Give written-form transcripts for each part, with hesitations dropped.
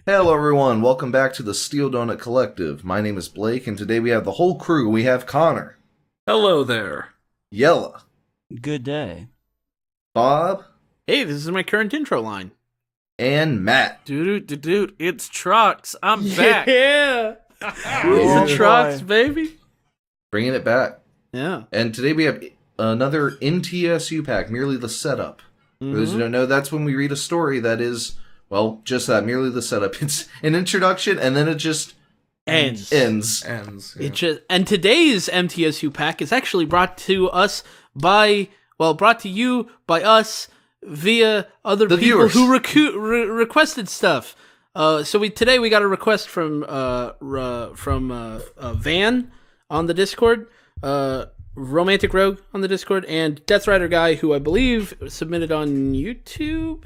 Hello everyone, welcome back to the Steel Donut Collective. My name is Blake, and today we have the whole crew. We have Connor. Hello there. Yella. Good day. Bob. Hey, this is my current intro line. And Matt. Dude, it's Trucks. I'm back. Yeah! Oh, It's the trucks, boy. baby. Bringing it back. Yeah. And today we have another MTSU pack, merely the setup. For those who don't know, that's when we read a story that is, well, just that, merely the setup. It's an introduction, and then it just Ends. ends. And today's MTSU pack is actually brought to you by us via other The people viewers. who requested stuff. Today we got a request from Van on the Discord, Romantic Rogue on the Discord, and DeathRiderGuy, who I believe submitted on YouTube.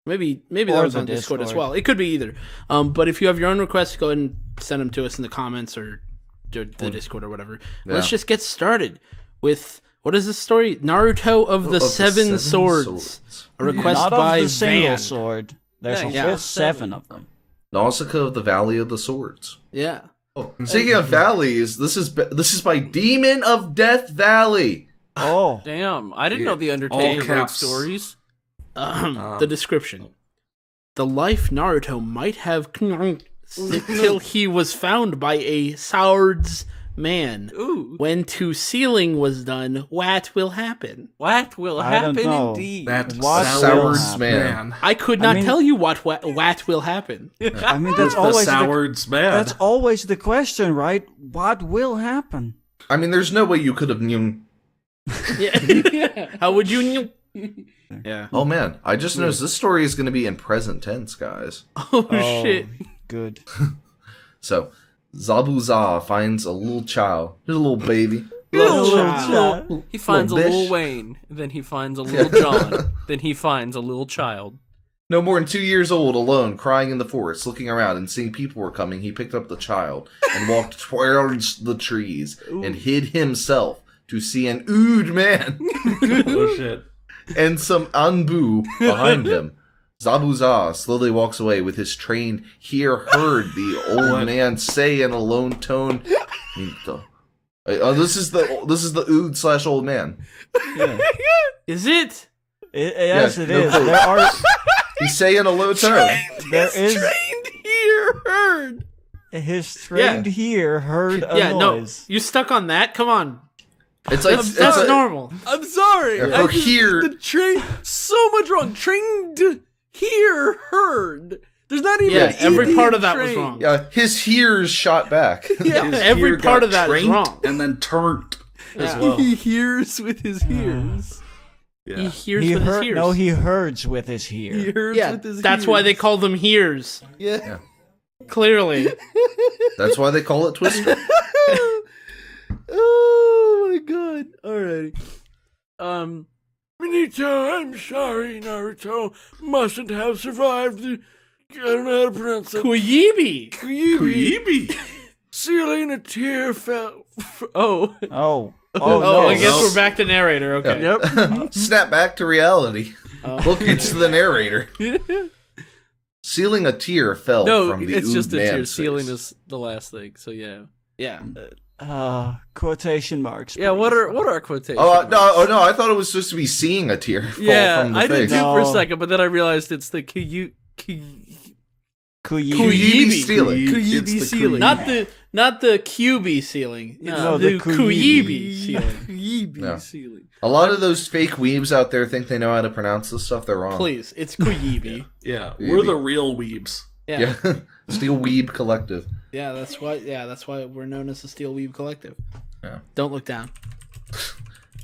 Maybe that Or was the on Discord as Discord. well. It could be either. But if you have your own requests, go ahead and send them to us in the comments or the Discord or whatever. Yeah. Let's just get started with, what is this story? Naruto of the Seven Swords. A request Not by of the single Van. sword. There's Yeah, a whole yeah. 7 of them. Nausicaa of the Valley of the Swords. Yeah. Oh, speaking of valleys, this is by Demon of Death Valley. Oh, Damn, I didn't know the All Undertaker wrote caps. stories. The description. The life Naruto might have till he was found by a swords man. Ooh, When to sealing was done, what will happen? what will I don't happen know. indeed? That What Sours will man. I could not mean- tell you what will happen. I mean that's the always Sowards man. that's always the question, right? What will happen? I mean, there's no way you could have known. Yeah. How would you? Yeah. Oh man, I just noticed this story is going to be in present tense, guys. Oh shit. Good. So, Zabuza finds a little child, just a little baby. He finds a Little little bitch. Wayne, then he finds a little John, then he finds a little child. No more than 2 years old, alone, crying in the forest, looking around and seeing people were coming. He picked up the child and walked towards the trees and hid himself to see an ood man Oh shit. and some anbu behind him. Zabuza slowly walks away with his trained ear. Heard the old man say in a lone tone, this is the ood / old man. Is it? Yes, it no is. clue. There are. He's saying a low tone. There is Trained ear heard. his trained here heard a Yeah. No. noise. You stuck on that? Come on. It's like That's normal. I'm sorry. Yeah, I for here- the train so much wrong. Trained here heard. There's not even Yeah. an Every ED part in of that was train. wong. Yeah, his ears shot back. Yeah. His Every ear part got of that is tranked wrong. and then turned as Yeah. well. He hears with his ears. He Yeah. hears He with his heard. ears. No, he herds with his He here. hears Yeah, with his that's why they ears. call them hears. Yeah. Clearly. That's why they call it Twister. Oh my god. Alrighty. Minito, I'm sorry, Naruto. Mustn't have survived the. I don't know how to pronounce it. Kuyibi. Kuyibi. Sealing a tear fell. Oh. Oh. Oh, no. I guess no. we're back to narrator. Okay. Yep. Snap back to reality. Oh. Look, it's the narrator. Sealing a tear fell No, from the it's ood just a tear. man's Sealing face. is the last thing. So yeah. Yeah. Quotation marks. Yeah. What are quotations? Oh no! I thought it was supposed to be seeing a tear fall Yeah, from the I did face. too for a No. second, but then I realized it's the Kuyibi. Kuyibi stealing. Kuyibi It's the ceiling. Not the QB ceiling. No, the the Kuyibi ceiling. Kuyibi Yeah. ceiling. A lot of those fake weebs out there think they know how to pronounce this stuff. They're wrong. Please, it's Kuyibi. Yeah, we're the real weebs. Yeah. Yeah, Steel Weeb Collective. Yeah, that's why we're known as the Steel Weave Collective. Yeah. Don't look down.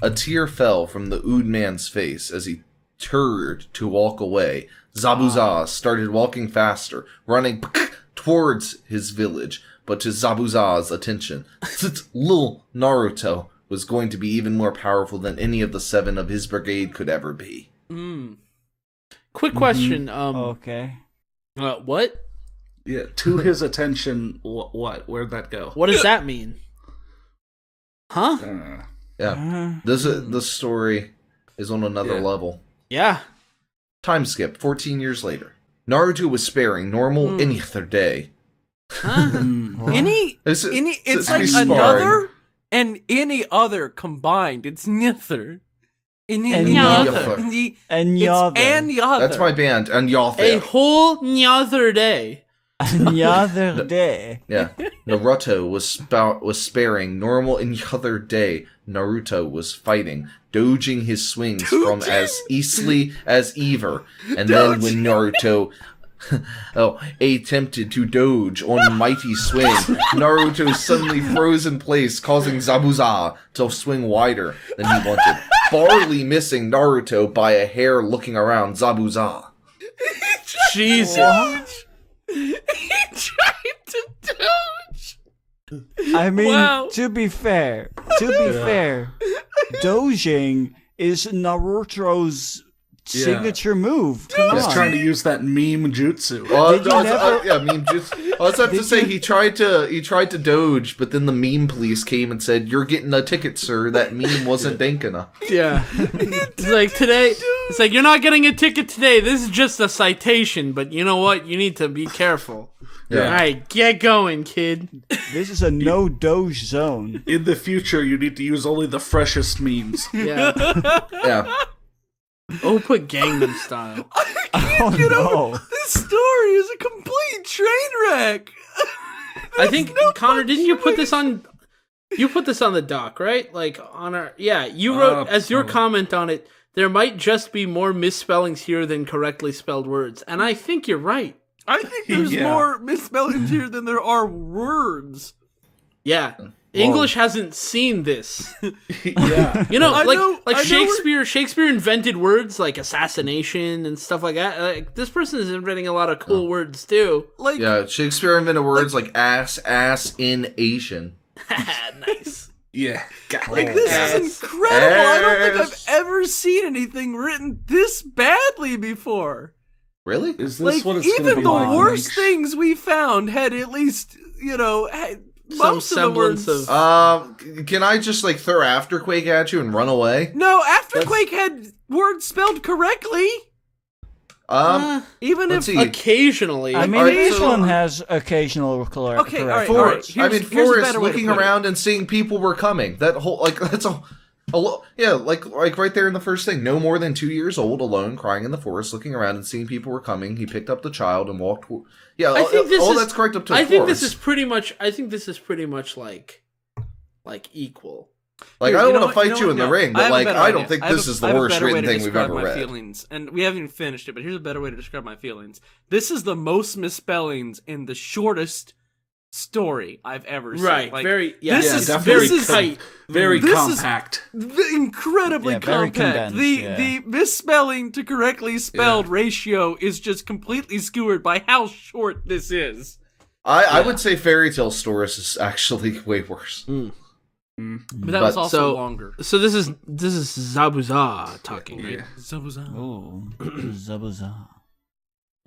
A tear fell from the ood man's face as he turned to walk away. Zabuza started walking faster, running towards his village. But to Zabuza's attention, little Naruto was going to be even more powerful than any of the 7 of his brigade could ever be. Quick question. Okay. What? Yeah, to his attention, what? Where'd that go? What does that mean? Huh? Yeah, this story is on another Yeah. level. Yeah. Time skip, 14 years later. Naruto was sparing normal any other day. It's like sparring. another and any other combined. It's nither. Any other. Any other. Any other. That's my band, and y'all A whole nother day. Any other day. Yeah. Naruto was sparing normal any other day. Naruto was fighting, dodging his swings from as easily as ever. And then when Naruto attempted to dodge on mighty swing, Naruto suddenly froze in place, causing Zabuza to swing wider than he wanted, barely missing Naruto by a hair looking around Zabuza. Jesus. He tried to dodge. I mean, Wow. to be fair, dojing is Naruto's signature move. Come He's on. trying to use that meme jutsu. Did you never- Yeah, meme just. I also have to say he tried to dodge, but then the meme police came and said, "You're getting a ticket, sir. That meme wasn't dank enough." Yeah. It's like today, it's like, you're not getting a ticket today. This is just a citation, but you know what? You need to be careful. Yeah. All right, get going, kid. This is a no doge zone. In the future, you need to use only the freshest memes. Yeah. Yeah. Oh, put Gangnam Style. Oh no. This story is a complete train wreck. I think, Connor, didn't you put this on... You put this on the doc, right? Like, on our... Yeah, you wrote, as your comment on it, there might just be more misspellings here than correctly spelled words. And I think you're right. I think there's Yeah. more misspellings here than there are words. Yeah. English hasn't seen this. Yeah. You know, I know Shakespeare invented words like assassination and stuff like that. Like, this person is inventing a lot of cool words too. Like, Yeah, Shakespeare invented words like ass in Asian. Nice. Yeah. like this is incredible. I don't think I've ever seen anything written this badly before. Really? Is this Like, what it's gonna even be the like? worst things we found had at least, had Some most of the semblance words. of... Can I just like throw Afterquake at you and run away? No, Afterquake had words spelled correctly. Even Let's if see. Occasionally. I mean, Alright, each so- one has occasional correct. Okay, alright, correct. alright. Forrest. Here's a Forrest better way to looking put it. around and seeing people were coming. That whole that's like right there in the first thing. No more than 2 years old, alone, crying in the forest, looking around and seeing people were coming. He picked up the child and walked. Yeah, I think this all is, that's correct up to. I think this Forrest. is pretty much. I think this is pretty much like equal. Like Here, I don't know want to what- fight you in the no, ring, I but have a like better I don't idea. think I have this a- is I the have a worst better way written to thing we've describe ever my read. Feelings, and we haven't even finished it, but here's a better way to describe my feelings. This is the most misspellings in the shortest story I've ever seen. Right. Like, very. Yeah. this Yeah, is definitely this is tight. Very This is- compact. incredibly Yeah, very compact. condensed, The misspelling to correctly spelled ratio is just completely skewered by how short this is. I would say Fairy Tale Stories is actually way worse. But that was But- also so- longer. So this is Zabuza talking, right? Yeah. Oh, Zabuza.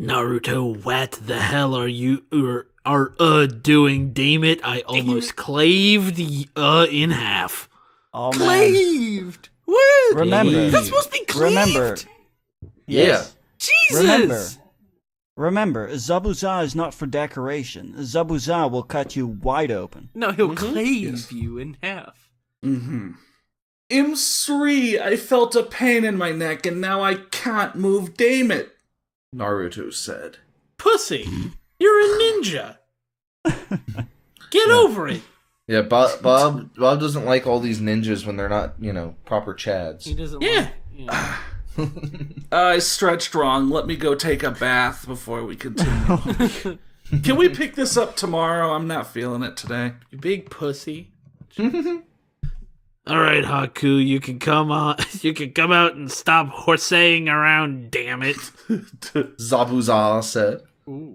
Naruto, what the hell are you doing? Damn it! I almost claved the in half. Oh man. Claved. What? Remember. That's supposed to be cleaved. Remember. Yes. Jesus. Remember, Zabuza is not for decoration. Zabuza will cut you wide open. No, he'll clave you in half. Mm-hmm. M3, I felt a pain in my neck and now I can't move, damn it. Naruto said. Pussy, you're a ninja. Get over it. Yeah, Bob doesn't like all these ninjas when they're not, proper He chads. doesn't. Yeah. I stretched wrong. Let me go take a bath before we continue. Can we pick this up tomorrow? I'm not feeling it today. You big pussy. All right, Haku, you can come on. You can come out and stop horsaying around. Damn it! Zabuza said.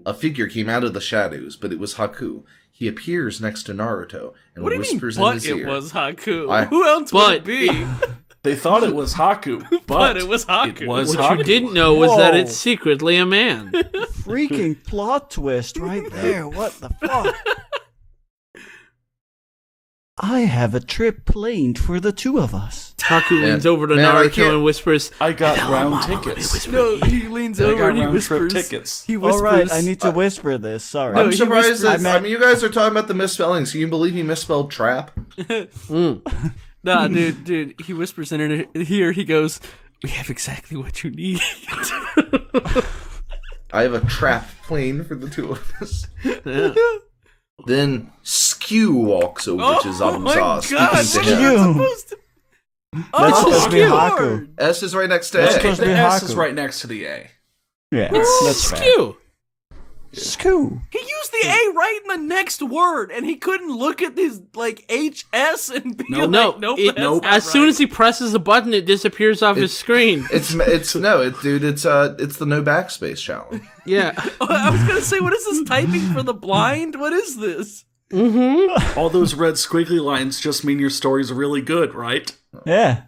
A figure came out of the shadows, but it was Haku. He appears next to Naruto and What do you mean? whispers in But his it ear. was Haku. I- Who else would it be? They thought it was Haku, but it was Haku. It was What Haku. you didn't know was that Whoa. it's secretly a man. Freaking plot twist right there. What the fuck? I have a trip planned for the two of us. Haku Man. leans over to Man, I Naruto can't- and whispers, I got round tickets. No, he leans I over got and he round trip whispers. tickets. He whispers. All right, I need to whisper this. Sorry. No, I'm he surprised whispers- that, I mean, you guys are talking about the misspellings. Can you believe he misspelled trap? Nah, dude, he whispers in her ear. He goes, "We have exactly what you need." I have a trap plane for the two of us. Then Skew walks over to Oh my Zabuza, god! speaking to What's him. Skew. supposed to? That's Oh, supposed to be Lord. Haku. S is right next to That's A. supposed to The be S is Haku. right next to the A. Yeah, it's that's fair. Skew. Skew. He used the A right in the next word, and he couldn't look at his HS and be No, like, No, "Nope, it, that's not as soon right." as he presses a button, it disappears off his screen. It's the no backspace challenge. Yeah. I was gonna say, what is this typing for the blind? What is this? All those red squiggly lines just mean your story's really good, right? Yeah.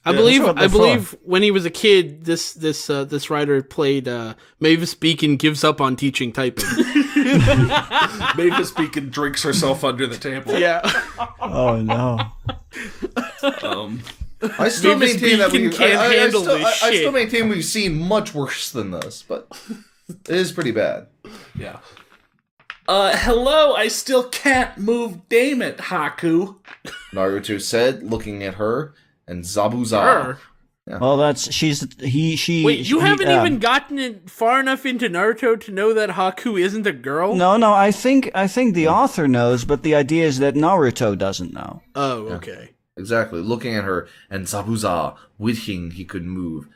I Yeah, believe that's what they're when he was a kid, this writer played Mavis Beacon gives up on teaching typing. Mavis Beacon drinks herself under the table. Yeah. Oh no. I still Mavis maintain that Beacon we can't handle still, this I still shit. maintain we've seen much worse than this, but it is pretty bad. Yeah. Hello, I still can't move, damn it, Haku. Naruto said, looking at her, and Zabuza. Her? Well, that's she. Wait, you haven't even gotten it far enough into Naruto to know that Haku isn't a girl? No. I think the author knows, but the idea is that Naruto doesn't know. Oh, okay. Exactly, looking at her, and Zabuza, wishing he could move.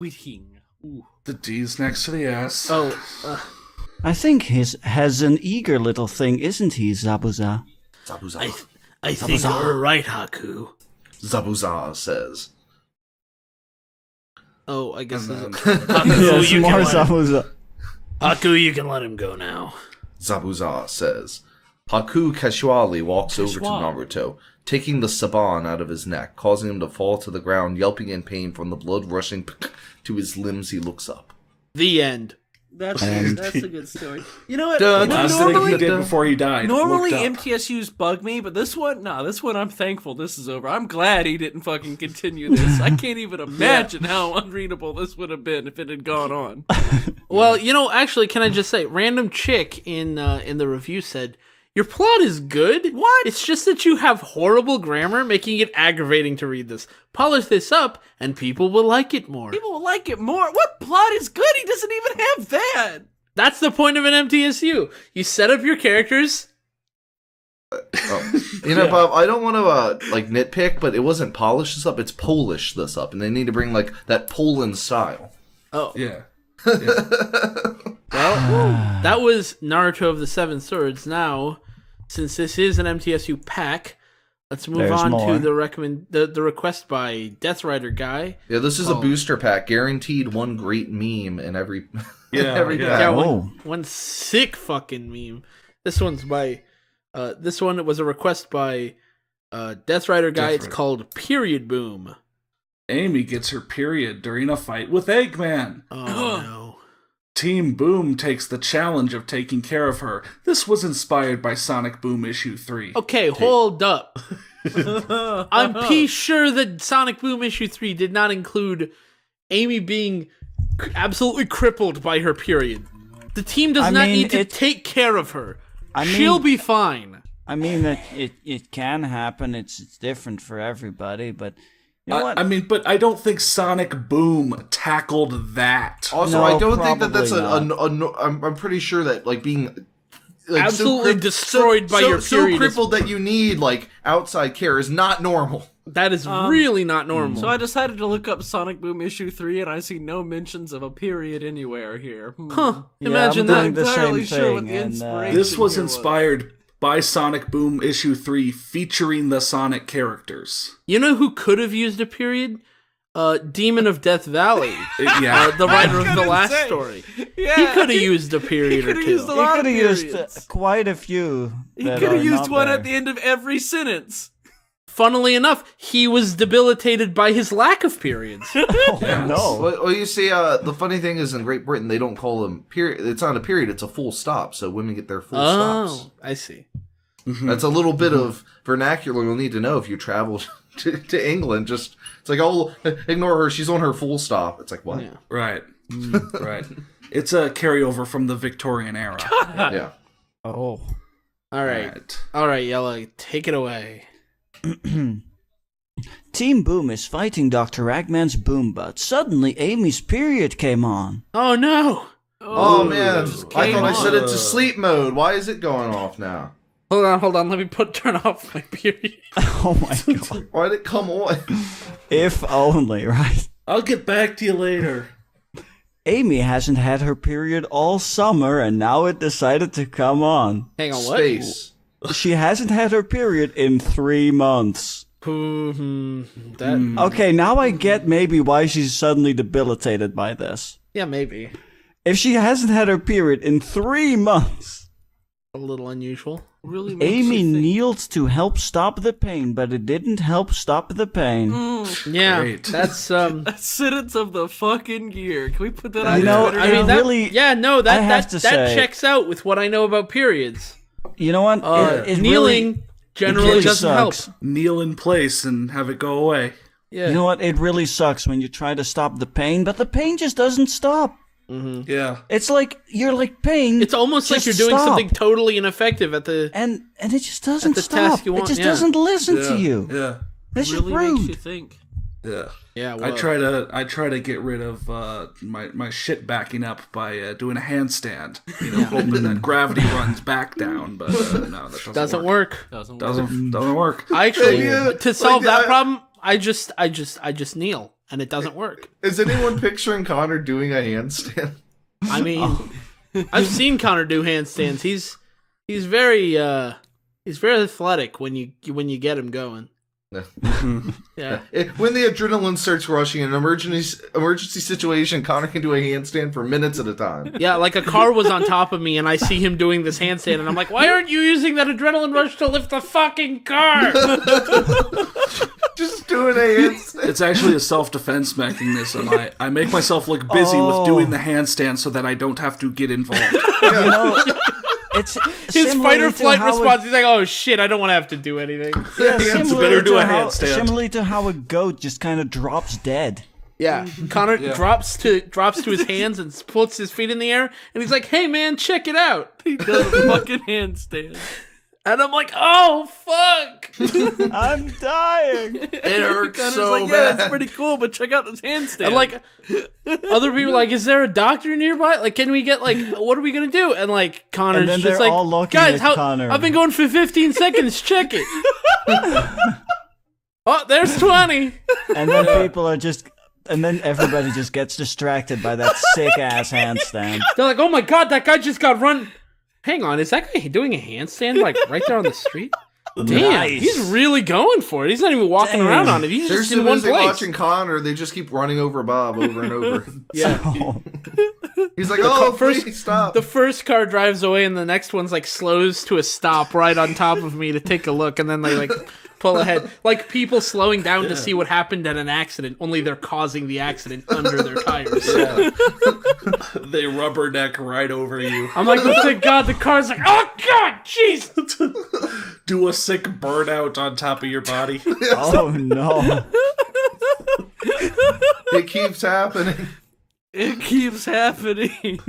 The D's next to the S. Oh, I think his has an eager little thing, isn't he, Zabuza? Zabuza. I think you're right, Haku. Zabuza says. Oh, I guess And this then- is... Haku, Yes, you more can let him, Zabuza. Haku, you can let him go now. Zabuza says. Haku casually walks over to Naruto, taking the saban out of his neck, causing him to fall to the ground, yelping in pain from the blood rushing to his limbs. He looks up. The end. That's And- a good story. You know what? Dun, You know, dun, Last thing he normally, did before he died. normally looked up. MTSU's bug me, but this one, I'm thankful this is over. I'm glad he didn't fucking continue this. I can't even imagine how unreadable this would have been if it had gone on. Well, actually, can I just say, random chick in the review said, your plot is good. What? It's just that you have horrible grammar, making it aggravating to read this. Polish this up, and people will like it more. People will like it more. What plot is good? He doesn't even have that. That's the point of an MTSU. You set up your characters. Bob, I don't want to nitpick, but it wasn't polish this up, it's Polish this up, and they need to bring that Poland style. Oh, Yeah. well, that was Naruto of the Seven Swords. Now, since this is an MTSU pack, let's move There's on more. to the request by DeathRiderGuy. Yeah, this is a booster pack, guaranteed one great meme in every Yeah, every yeah. pack. Yeah, Oh. one sick fucking meme. This one's by this one was a request by DeathRiderGuy. It's DeathRider. called Period Boom. Amy gets her period during a fight with Eggman. Oh no. Team Boom takes the challenge of taking care of her. This was inspired by Sonic Boom issue 3. Okay, hold up. I'm pretty sure that Sonic Boom issue 3 did not include Amy being absolutely crippled by her period. The team does I not mean, need to it- take care of her. I mean- She'll be fine. I mean that it can happen. It's different for everybody, but you know what? I mean, but I don't think Sonic Boom tackled that. Also, No, I don't think that that's probably I'm pretty sure that being Absolutely destroyed by your so period is- crippled that you need outside care is not normal. That is really not normal. So I decided to look up Sonic Boom issue 3, and I see no mentions of a period anywhere here. Huh. Yeah, Imagine I'm that. doing the entirely same sure what thing, the and, inspiration This was here inspired by Sonic Boom issue 3 featuring the Sonic characters. You know who could have used a period? Demon of Death Valley. Yeah. The writer of the gonna last say. story. Yeah. He could have used a period or could've two. used a He lot could of have used periods. quite a few. He that could are have used not one there. at the end of every sentence. Funnily enough, he was debilitated by his lack of periods. Oh, no. Well, you see, the funny thing is in Great Britain they don't call them period. It's not a period; it's a full stop. So women get their full stops. Oh, I see. That's a little bit of vernacular you'll need to know if you travel to England. Just it's like, oh, ignore her. She's on her full stop. It's like, what? Yeah. Right. Right. It's a carryover from the Victorian era. Yeah. Oh. All right, Yellow, take it away. Team Boom is fighting Dr. Ragman's boom butt. Suddenly, Amy's period came on. Oh no! Oh man, I thought I set it on. to sleep mode. Why is it going off now? Hold on. Let me turn off my period. Oh my god. Why did it come on? If only, right? I'll get back to you later. Amy hasn't had her period all summer, and now it decided to come on. Hang on, what? Space. She hasn't had her period in 3 months. That Okay, now I get maybe why she's suddenly debilitated by this. yeah, maybe If she hasn't had her period in 3 months, a little unusual. Really makes Amy you think. kneeled to help stop the pain, but it didn't help stop the pain. Yeah, Great. that's Sentence of the fucking year. Can we put that on You know, Twitter? I mean, that, really, yeah, no, I that have to say- checks out with what I know about periods. You know what? It Kneeling really, generally really doesn't help. sucks. Kneel in place and have it go away. Yeah, You know what? It really sucks when you try to stop the pain, but the pain just doesn't stop. Yeah. It's like you're like pain. it's almost like just you're doing stop. something totally ineffective at the. and it just doesn't the stop. task you want, it just yeah. doesn't listen to you. Yeah. It's just really makes you rude. think. Yeah. Yeah, I try to get rid of my shit backing up by doing a handstand. You know, hoping that gravity runs back down, but no, that doesn't work. Doesn't work. I actually Yeah, to solve like, that problem, I just kneel and it doesn't work. Is anyone picturing Connor doing a handstand? I mean, I've seen Connor do handstands. He's very athletic when you get him going. Yeah. When the adrenaline starts rushing in an emergency situation, Connor can do a handstand for minutes at a time. Yeah, like a car was on top of me and I see him doing this handstand and I'm like, why aren't you using that adrenaline rush to lift the fucking car? Just doing a handstand. It's actually a self-defense mechanism. I make myself look busy with doing the handstand so that I don't have to get involved. You know, it's His similarly fight or to flight how response, he's like, oh shit, I don't want to have to do anything. similar better do to a how- handstand. Similarly to how a goat just kind of drops dead. Yeah, Connor drops to his hands and puts his feet in the air, and he's like, "Hey man, check it out!" He does a fucking handstand. And I'm like, "Oh fuck!" I'm dying. It hurts Connor's so like, yeah, bad. that's pretty cool, but check out this handstand. And like, other people are like, "Is there a doctor nearby? Like, can we get like, what are we gonna do?" And like, Connor's And then just they're like, all looking "Guys, at Connor. I've been going for 15 seconds. Check it." Oh, there's 20. And then people are just, and then everybody just gets distracted by that sick ass handstand. They're like, "Oh my god, that guy just got run." Hang on, is that guy doing a handstand like right there on the street? Damn, Nice. he's really going for it. He's not even walking Damn. around on it. He's They're just so in one busy place. watching Connor, they just keep running over Bob over and over. Yeah. Oh, He's like, oh, first- please stop. The first car drives away, and the next one's like slows to a stop right on top of me to take a look, and then they like pull ahead, like people slowing down to see what happened at an accident. Only they're causing the accident under their tires. They rubberneck right over you. I'm like, oh, thank God, the car's like, oh God, jeez. Do a sick burnout on top of your body. oh no. It keeps happening. it keeps happening.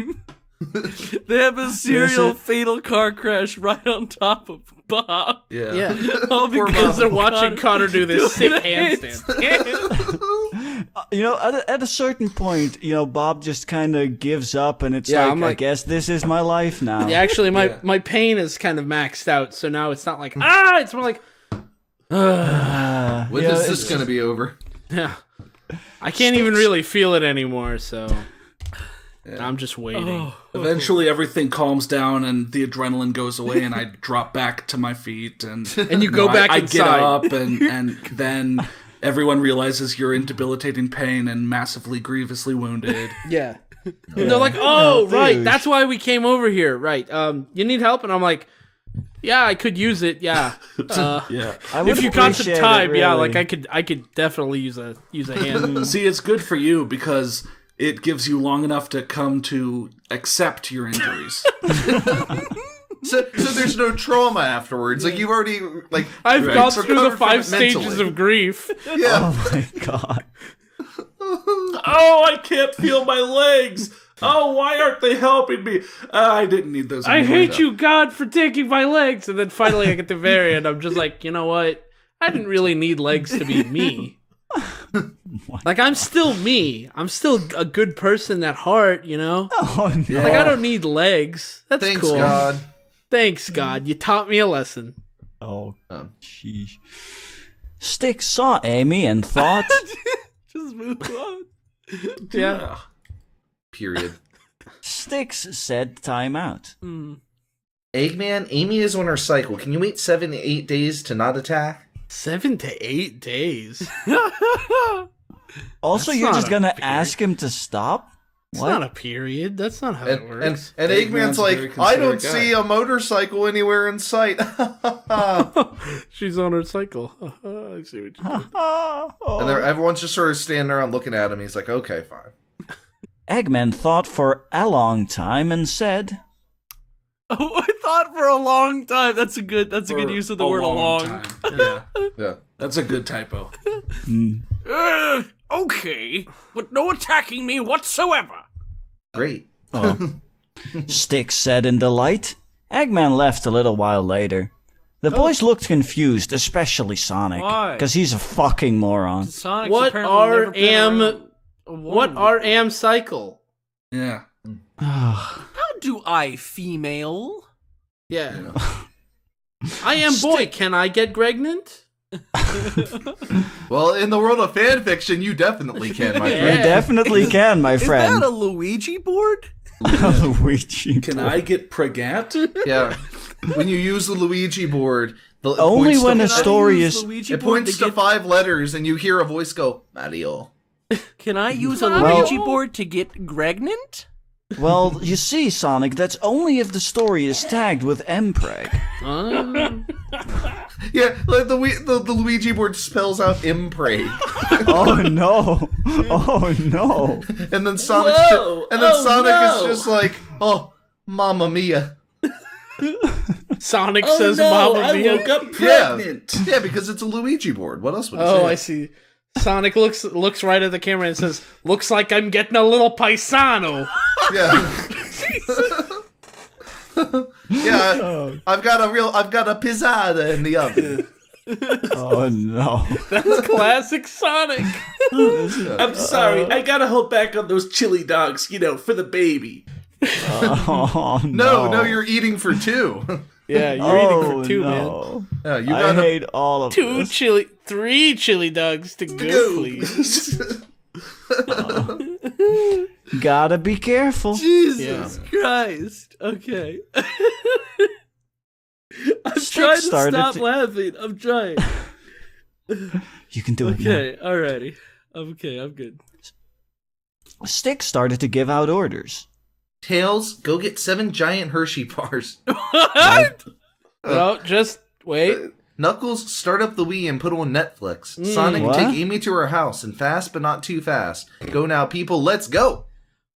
They have a serial fatal car crash right on top of Bob. Yeah. Yeah, All because they're Bob watching Connor do this sick doing a handstand. You know, at a certain point, you know, Bob just kind of gives up, and it's Yeah, like, I'm I like- guess this is my life now. Yeah, actually, my pain is kind of maxed out, so now it's not like it's more like When Yeah, is this it's- going to be over? yeah. I can't even really feel it anymore, so I'm just waiting. Eventually, everything calms down and the adrenaline goes away, and I drop back to my feet, and And you go back I inside. get up, and then everyone realizes you're in debilitating pain and massively grievously wounded. Yeah. And they're like, oh, Yeah, right, douche. that's why we came over here, right? You need help? And I'm like, yeah, I could use it, yeah. Yeah. I would If you got some appreciate it, time, yeah, really. like I could definitely use a hand. See, it's good for you because it gives you long enough to come to accept your injuries. So there's no trauma afterwards. Like, you've already, like... I've gone through the recovered from 5 it stages mentally. of grief. Yeah. Oh my god. Oh, I can't feel my legs. Oh, why aren't they helping me? I didn't need those. I anymore. hate you, God, for taking my legs. And then finally I get to the very end. I'm just like, you know what? I didn't really need legs to be me. Like, I'm still me. I'm still a good person at heart, you know? Oh no. Like, I don't need legs. That's Thanks, cool. God. Thanks, God. You taught me a lesson. Oh, sheesh. Sticks saw Amy and thought, Just move on. Yeah. Period. Sticks said time out. Eggman, Amy is on her cycle. Can you wait 7 to 8 days to not attack? 7 to 8 days. Also, That's you're not just a gonna period. ask him to stop? It's What? not a period. That's not how it And works. Eggman's Eggman's a like, very I don't considerate see guy. a motorcycle anywhere in sight. She's on her cycle. I see what you did. And everyone's just sort of standing around looking at him. He's like, okay, fine. Eggman thought for a long time and said, Oh, I thought for a long time. That's a good For use of the a word "long." time. Yeah, Yeah. that's a good typo. Okay, but no attacking me whatsoever. Great. Sticks said in delight. Eggman left a little while later. The boys looked confused, especially Sonic. Why? Because he's a fucking moron. Sonic's What apparently are never been around a What woman. are am cycle? Yeah. How do I female? Yeah. I am boy. Can I get pregnant? Well, in the world of fan fiction, you definitely can, my You friend. definitely can, my Is friend. that a Luigi board? Luigi. Can I get pregat? Yeah. When you use the Luigi board, it Only points when to, a story use is... Luigi it board points to to get, 5 letters, and you hear a voice go, Mario. Can I use a Well- Luigi board to get pregnant? Well, you see, Sonic, that's only if the story is tagged with Mpreg. Yeah, like the Luigi board spells out impreg. Oh no! Oh no! And then Sonic, Sonic is just like, oh, Mamma Mia. Sonic says Mamma Mia. up Yeah, because it's a Luigi board. What else would it say? Oh, I see. Sonic looks right at the camera and says, "Looks like I'm getting a little paisano." Yeah. Yeah, I've got a pizzata in the oven. Oh no! That's classic Sonic. I'm sorry, I gotta hold back on those chili dogs, for the baby. Oh No, you're eating for 2. Yeah, you're eating for 2, man. no. Yeah, you I got hate all of 2 this. chili, 3 chili dogs to go, please. Gotta be careful. Jesus Christ. Okay. I'm trying to started stop to- laughing. I'm trying. You can do it now. Okay, alrighty. Okay, I'm good. Stick started to give out orders. Tails, go get 7 giant Hershey bars. No, just wait. Knuckles, start up the Wii and put on Netflix. Sonic, What? take Amy to her house and fast but not too fast. Go now, people, let's go.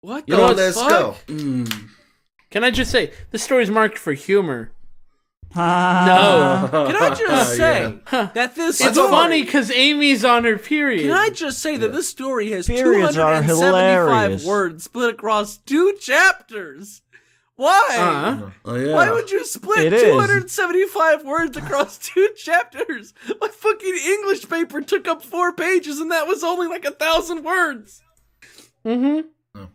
What You know the what, Let's fuck? go. Can I just say, this story's marked for humor. No. Can I just say that this It's story, funny because Amy's on her period. Can I just say that this story has Periods are 275 hilarious. words split across 2 chapters? Why? Oh yeah. Why would you split It is. 275 words across 2 chapters? My fucking English paper took up 4 pages and that was only like 1,000 words.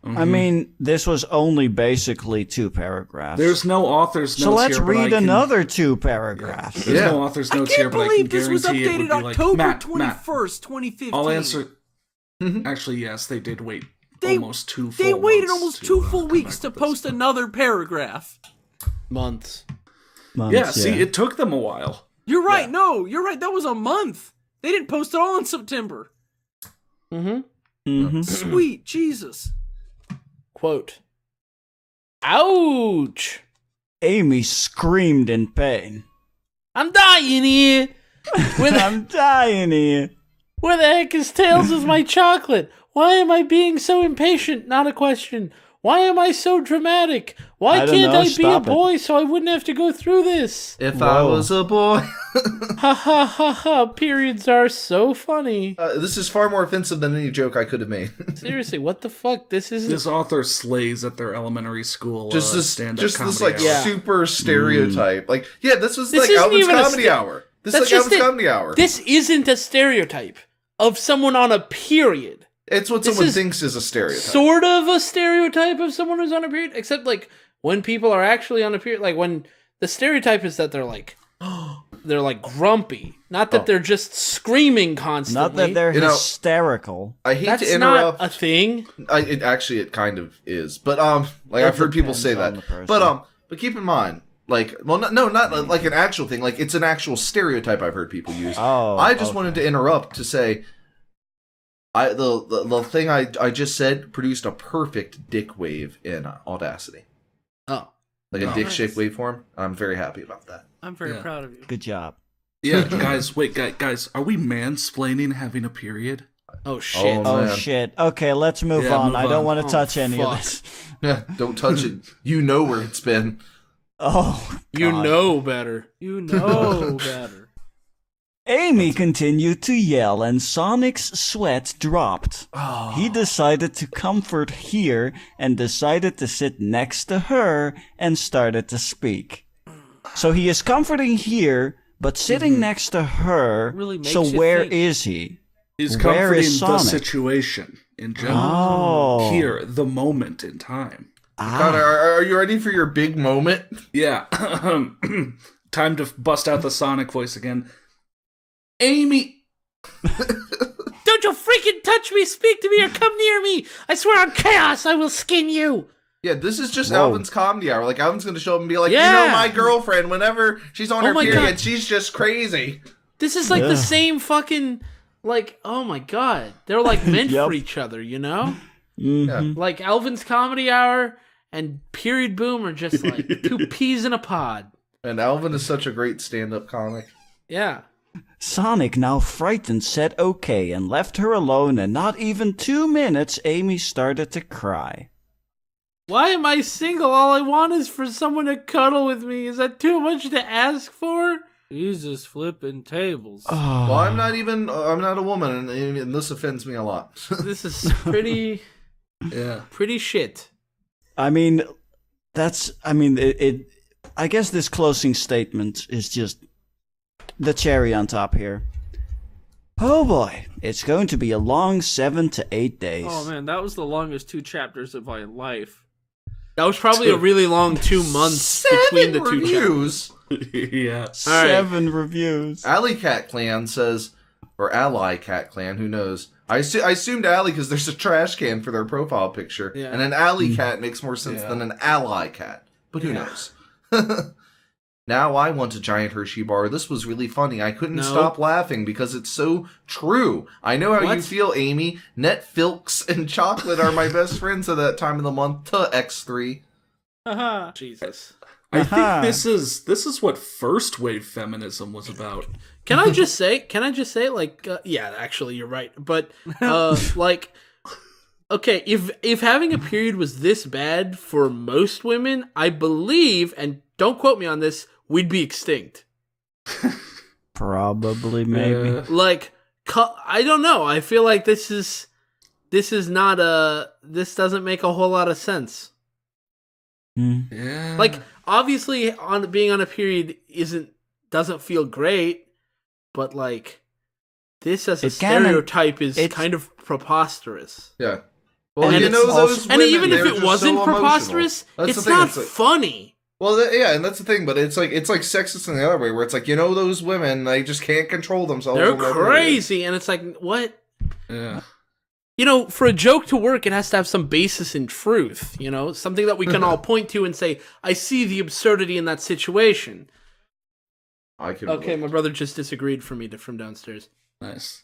I mean, this was only basically 2 paragraphs. There's no author's notes so let's here, but I read can- another 2 paragraphs. There's Yeah. no author's I notes here, can't but I can believe this was guarantee it would updated be like, October Matt, 21st, 2015. I'll answer. Actually, yes, they did wait They- almost 2 full They waited months almost to, 2 full come weeks back to with this. post another paragraph. Months. Months, Yeah, see, it took them a while. You're right. No, you're right. That was a month. They didn't post it all in September. Sweet Jesus. Quote. Ouch! Amy screamed in pain. I'm dying here! I'm dying here. Where the heck is Tails with my chocolate? Why am I being so impatient? Not a question. Why am I so dramatic? Why I don't can't know, I be a stop it. boy so I wouldn't have to go through this? If I Whoa. was a boy. Ha ha ha ha, periods are so funny. This is far more offensive than any joke I could have made. Seriously, what the fuck? This isn't... This author slays at their elementary school Just this, stand-up just comedy this like hour. Yeah. super stereotype. Like, yeah, this was This like isn't Alvin's even a Comedy Hour. This is That's like just Alvin's it. Comedy Hour. This isn't a stereotype of someone on a period. It's what this someone is thinks is a stereotype. Sort of a stereotype of someone who's on a period, except like when people are actually on a period, like when the stereotype is that they're like grumpy, not that they're just screaming constantly. Not that they're You know, hysterical. I hate That's to interrupt. not a thing. It kind of is, but like I've heard people say depends on that. the person. But keep in mind, like, well, no, not like an actual thing. Like, it's an actual stereotype I've heard people use. Oh, I just okay. wanted to interrupt to say, the thing I just said produced a perfect dick wave in Audacity, Oh, like a Oh, dick-shaped waveform. I'm very happy about that. I'm very Yeah. proud of you. Good job. Yeah, guys, wait, guys, are we mansplaining having a period? oh shit. Oh, Oh man. shit. Okay, let's move Yeah, on. move I don't on. want to Oh, touch any of fuck. this. Yeah, don't touch it. You know where it's been. Oh, You God. know better. You know better. Amy continued to yell and Sonic's sweat dropped. Oh. He decided to comfort here and decided to sit next to her and started to speak. So he is comforting here, but sitting next to her. Really makes so you where think. is he? He's Where comforting is the Sonic? situation in general. Oh. Here, the moment in time. Connor, are you ready for your big moment? Yeah. Time to bust out the Sonic voice again. Amy! Don't you freaking touch me, speak to me, or come near me! I swear on chaos, I will skin you! Yeah, this is just Whoa. Alvin's Comedy Hour. Like, Alvin's gonna show up and be like, Yeah. you know, my girlfriend, whenever she's on Oh her my period, God. she's just crazy. This is like Yeah. the same fucking, like, oh my god. They're like meant Yep. for each other, you know? Mhm. Like Alvin's Comedy Hour and Period Boom are just like two peas in a pod. And Alvin is such a great stand-up comic. Yeah. Sonic, now frightened, said okay and left her alone, and not even 2 minutes, Amy started to cry. Why am I single? All I want is for someone to cuddle with me. Is that too much to ask for? He's just flipping tables. Well, I'm not a woman, and this offends me a lot. This is pretty Yeah. pretty shit. I mean, I guess this closing statement is just the cherry on top here. Oh boy, it's going to be a long 7 to 8 days. Oh man, that was the longest 2 chapters of my life. That was probably a really long 2 months between the two chapters. reviews. Yeah. 7 reviews. Alley Cat Clan says, or Ally Cat Clan, who knows? I assumed Alley because there's a trash can for their profile picture, Yeah. and an alley cat makes more sense Yeah. than an ally cat. But who knows? Now I want a giant Hershey bar. This was really funny. I couldn't No. stop laughing because it's so true. I know how you What? feel, Amy. Netflix and chocolate are my best friends at that time of the month. To X3. Haha. Jesus. I Aha. think this is what first wave feminism was about. Can I just say, like, yeah, actually, you're right. But, like, okay, if having a period was this bad for most women, I believe, and don't quote me on this, we'd be extinct. Probably, maybe. Like, I don't know. I feel like this doesn't make a whole lot of sense. Hmm. Yeah. Like, obviously, being on a period doesn't feel great, but like, this as a It can- stereotype is it's- kind of preposterous. Yeah. Well, And you it's know those also- And women, even if they're it just wasn't so emotional. preposterous, That's it's the thing, not like- funny. Well, yeah, and that's the thing, but it's like sexist in the other way, where it's like, you know, those women, they just can't control themselves. They're or whatever it is. crazy, and it's like, what? yeah. You know, for a joke to work, it has to have some basis in truth, you know? Something that we can all point to and say, I see the absurdity in that situation. I can. Okay, my brother just disagreed from downstairs. Nice.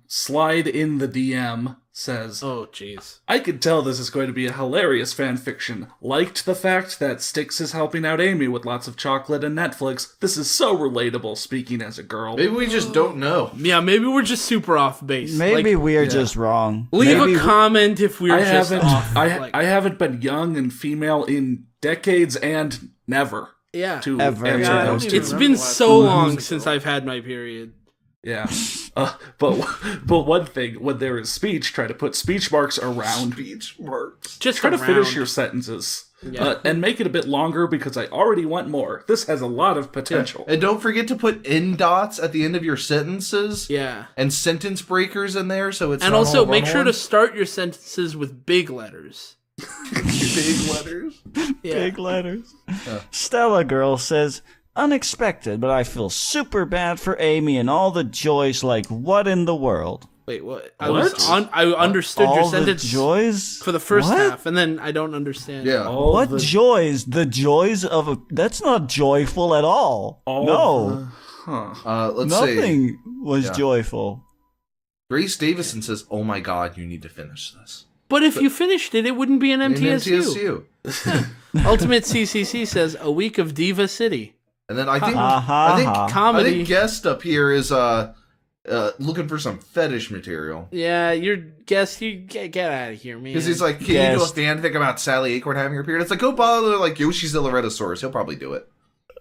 Slide in the DM says, Oh, jeez. I could tell this is going to be a hilarious fanfiction. Liked the fact that Styx is helping out Amy with lots of chocolate and Netflix. This is so relatable, speaking as a girl. Maybe we just don't know. Yeah, maybe we're just super off base. Maybe Like, we are just wrong. leave Maybe a comment if we're I just haven't, off. I haven't been young and female in decades and never. Yeah. To Ever. answer Yeah, I don't those even two. It's remember been the last so time. long since I've had my period. Yeah. But one thing, when there is speech, try to put speech marks around. Speech marks. Just Try to around. finish your sentences. Yeah. And make it a bit longer because I already want more. This has a lot of potential. And don't forget to put end dots at the end of your sentences. Yeah. And sentence breakers in there, so it's And not also all make sure to run-on. start your sentences with big letters. Big letters. Yeah. Big letters. Stella Girl says, unexpected, but I feel super bad for Amy and all the joys. Like, what in the world? Wait, what? What? I understood your All the sentence joys for the first What? half, and then I don't understand. Yeah. All What the- joys? The joys of a. That's not joyful at all. all No, the- huh. Let's see. nothing was Yeah. joyful. Grace Davison says, "Oh my God, you need to finish this." But if you finished it, it wouldn't be an In MTSU. Ultimate CCC says a week of Diva City. And then I think Comedy. I think guest up here is looking for some fetish material. Yeah, your guess. You get out of here, man. Because he's like, can you Guest. do a fanfic about Sally Acorn having her period? It's like, go bother like Yoshizilla Redosaurus. He'll probably do it.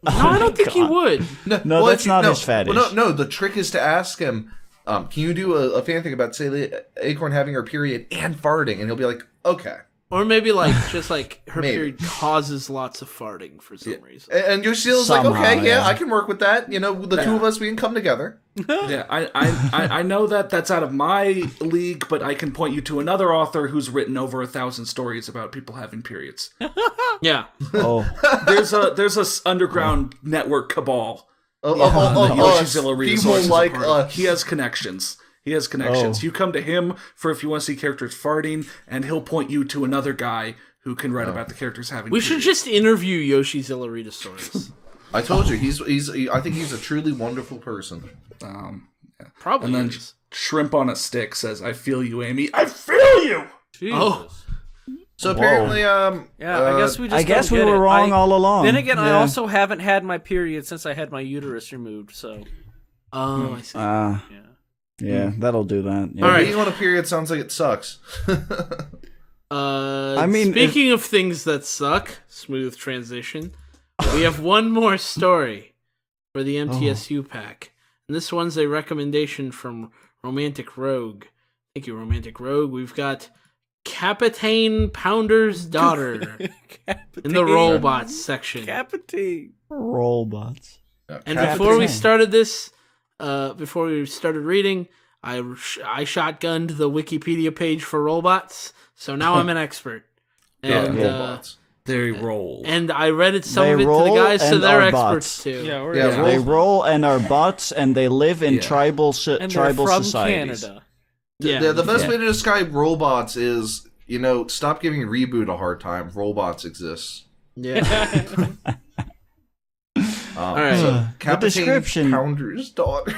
no, I don't think he God. would. No, that's not his fetish. Well, no, the trick is to ask him, can you do a fanfic about Sally Acorn having her period and farting? And he'll be like, okay. Or maybe like just like her Maybe. period causes lots of farting for some reason. And Yoshizilla's like, Somehow, okay, yeah, yeah. I can work with that. You know, the two of us, we can come together. Yeah, I know that that's out of my league, but I can point you to another author who's written over 1,000 stories about people having periods. Yeah. Oh, There's a underground network cabal. Of that us, Yoshizilla people Resources like are part of. us. He has connections. Oh. You come to him for if you want to see characters farting, and he'll point you to another guy who can write about the characters having We should periods. just interview Yoshizilla Redosaurus. I told you, I think he's a truly wonderful person. Probably. And then is. Shrimp on a Stick says, I feel you, Amy. I feel you! Jesus. Oh. So apparently, Yeah, I guess we just I guess don't we get were it. wrong all along. Then again, I Yeah. also haven't had my period since I had my uterus removed, so Oh, I see. yeah. Yeah, that'll do that. Yeah. All right. being on a period sounds like it sucks. I mean, speaking of things that suck, smooth transition. We have one more story for the MTSU pack, and this one's a recommendation from Romantic Rogue. Thank you, Romantic Rogue. We've got Capitaine Pounder's daughter in the robots section. Capitaine. Robots. And Captain- before we started this, before we started reading, I shotgunned the Wikipedia page for robots, so now I'm an expert. And robots. They roll. and I read some They of it to the roll guys, so and they're are experts bots. too. Yeah, we're Yeah, They roll and are bots, and they live in Yeah. tribal and tribal they're from societies. Canada. Yeah, The best Yeah. way to describe robots is, stop giving Reboot a hard time. Robots exist. yeah. All right. The Captain description- Pounder's daughter.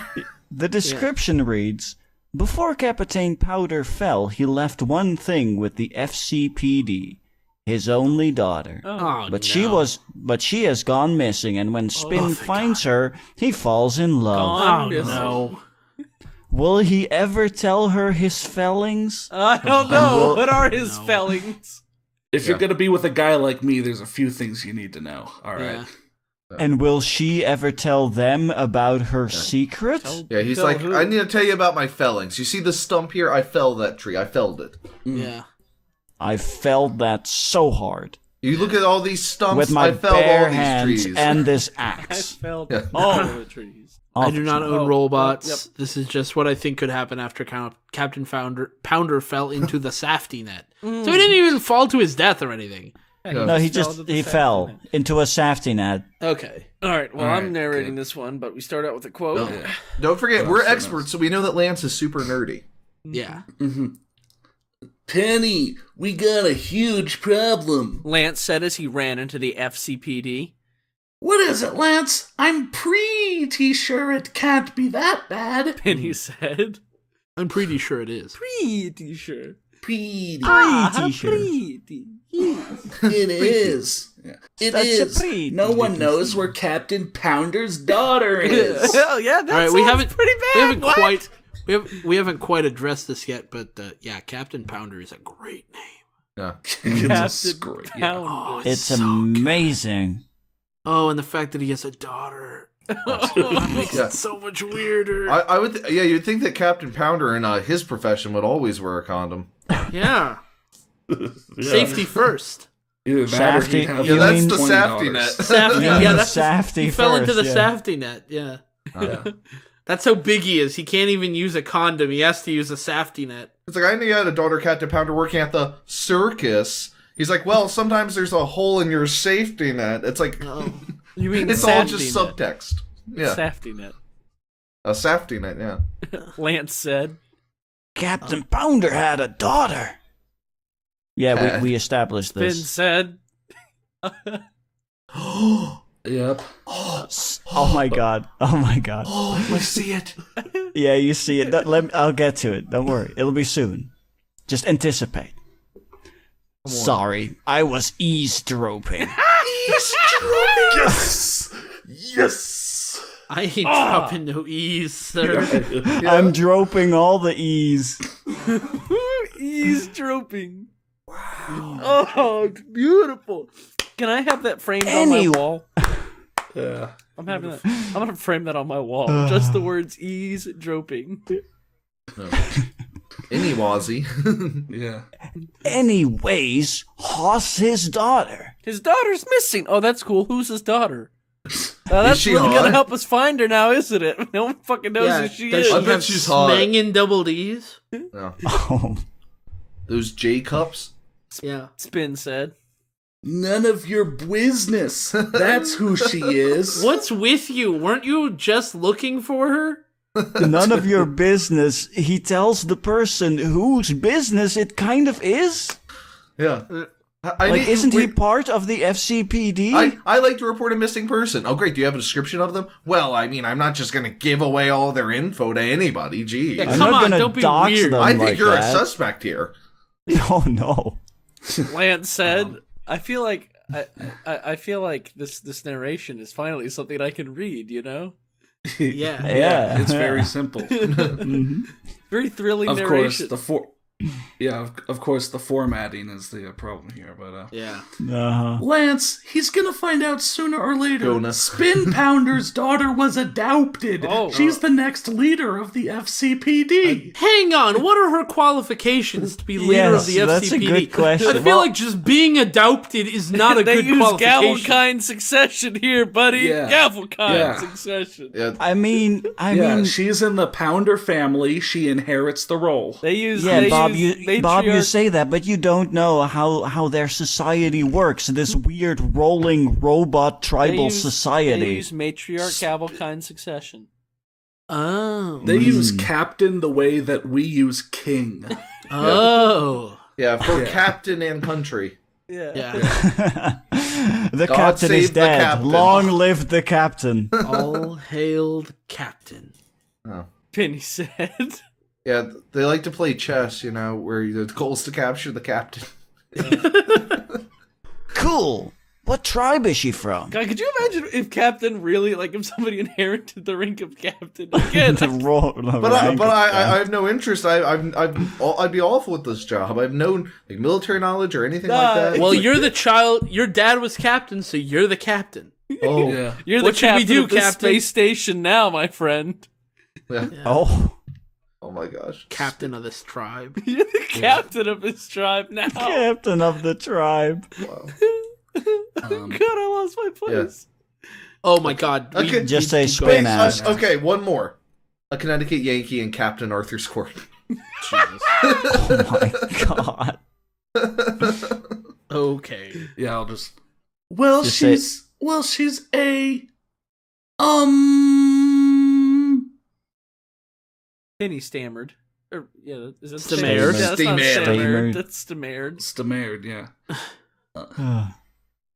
The description reads, before Capitaine Powder fell, he left one thing with the FCPD, his only daughter. Oh, But no. she has gone missing, and when Spin thank finds her, he falls in love. Gone Oh missing. no. Will he ever tell her his fellings? I don't know. What are his spellings? If you're going to be with a guy like me, there's a few things you need to know. All right. Yeah. And will she ever tell them about her secret? Yeah, he's Tell like, who? I need to tell you about my fellings. You see this stump here? I fell that tree. I felled it. Yeah. I felled that so hard. You look at all these stumps. With my I felled all bare these hands trees. and this I axe. spelled Yeah. all the trees. I do not own Oh, robots. yep. This is just what I think could happen after Captain Pounder fell into the safety net. So he didn't even fall to his death or anything. No, he fell to the he safety fell net. into a safety net. Okay. All right, well, All right, I'm narrating good. this one, but we start out with a quote. Don't forget, What we're else? experts, so we know that Lance is super nerdy. Yeah. Penny, we got a huge problem. Lance said as he ran into the FCPD. What is it, Lance? I'm pretty sure it can't be that bad. Penny said. I'm pretty sure it is. Pretty sure. Pretty. Pretty sure. Pretty. It is. Yeah. It Such a is. pretty No one little knows where Captain Pounder's daughter is. Hell yeah, that All right, sounds we haven't pretty bad. we haven't What? quite we haven't quite addressed this yet, but yeah, Captain Pounder is a great name. Yeah. It's Captain great. Pounder. Oh, It's so good. amazing. Oh, and the fact that he has a daughter makes Yeah. it so much weirder. I would, you'd think that Captain Pounder in his profession would always wear a condom. Yeah. Safety first. Either that or Safety- he'd have you Yeah, that's mean- the 20 safety daughters. net. Safety, yeah, that's Safety he fell into the first, yeah. safety net. Yeah, that's how big he is. He can't even use a condom. He has to use a safety net. It's like, I knew you had a daughter, Captain Pounder, working at the circus. He's like, well, sometimes there's a hole in your safety net. It's like, Oh, You mean it's all safety just net. subtext. Yeah, Safety net. a safety net, yeah. Lance said. Captain Pounder had a daughter. Yeah, we established Finn this. said. Yep. Oh my god. Oh my god. Oh, I see it. Yeah, you see it. I'll get to it. Don't worry. It'll be soon. Just anticipate. Sorry, I was eavesdropping. Yes! Yes! I ain't dropping no E's, sir. I'm dropping all the E's. Eavesdropping. Wow. Oh, it's beautiful. Can I have that framed on my wall? Yeah. I'm having that. I'm gonna frame that on my wall. Just the words eavesdropping. Any Wazzy. Yeah. Anyways, Hoss his daughter. His daughter's missing. Oh, that's cool. Who's his daughter? That's she really hot? gonna help us find her now, isn't it? No one fucking knows Yeah, who she does is. I she bet have she's hot. smangin' double D's? No. Oh, Those J cups. Yeah. Spin said. None of your business. That's who she is. What's with you? Weren't you just looking for her? none of your business. He tells the person whose business it kind of is. Yeah. Like, isn't he part of the FCPD? I like to report a missing person. Oh, great. Do you have a description of them? Well, I mean, I'm not just going to give away all their info to anybody. Gee. Yeah, I'm come not on, gonna don't be dox weird. them. I think like you're that. a suspect here. Oh no. Lance said. I feel like I feel like this narration is finally something I can read. You know, Yeah. Yeah. It's very simple. very thrilling Of course, narration. of course, the formatting is the problem here, but Yeah. Uh-huh. Lance, he's gonna find out sooner or later. Gonna. Spin Pounder's daughter was adopted. Oh. She's the next leader of the FCPD. Hang on, what are her qualifications to be leader of the Yes, FCPD? that's a good question. I feel Well- like just being adopted is not a they good use qualification. Gavelkind succession here, buddy. Yeah. Gavelkind Yeah. succession. Yeah. I mean, She's in the Pounder family. She inherits the role. They use. yeah, they Bob, use you matriarch- say that, but you don't know how their society works. This weird rolling robot they tribal use- society. They use matriarch Gavelkind succession. Oh. They use captain the way that we use king. Oh. Yeah, for captain and country. Yeah. Yeah. The God captain is save the dead. captain. Long live the captain. All hailed captain. Penny said. Yeah, they like to play chess, you know, where the goal is to capture the captain. Cool. What tribe is she from? God, could you imagine if Captain really, like, if somebody inherited the rank of Captain? Again, The But I have no interest. I'd be awful at this job. I've no like military knowledge or anything like that. Well, you're the child. Your dad was captain, so you're the captain. Oh, Yeah. you're the What should we captain do, of this Captain? space station now, my friend. yeah. Oh, Oh my gosh. Captain of this tribe. You're the captain of this tribe now. captain of the tribe. Wow. God, I lost my place. Oh my God. we Okay, need just to say keep spin going. ass. Okay, one more. A Connecticut Yankee and Captain Arthur Squirt. Jesus. Oh my god. Okay. Yeah, I'll just. Well, Just say- she's a. Penny stammered. Or, yeah, is it Stammered. Yeah, that's not Stammered. stammered. That's stammered. Stamared, yeah.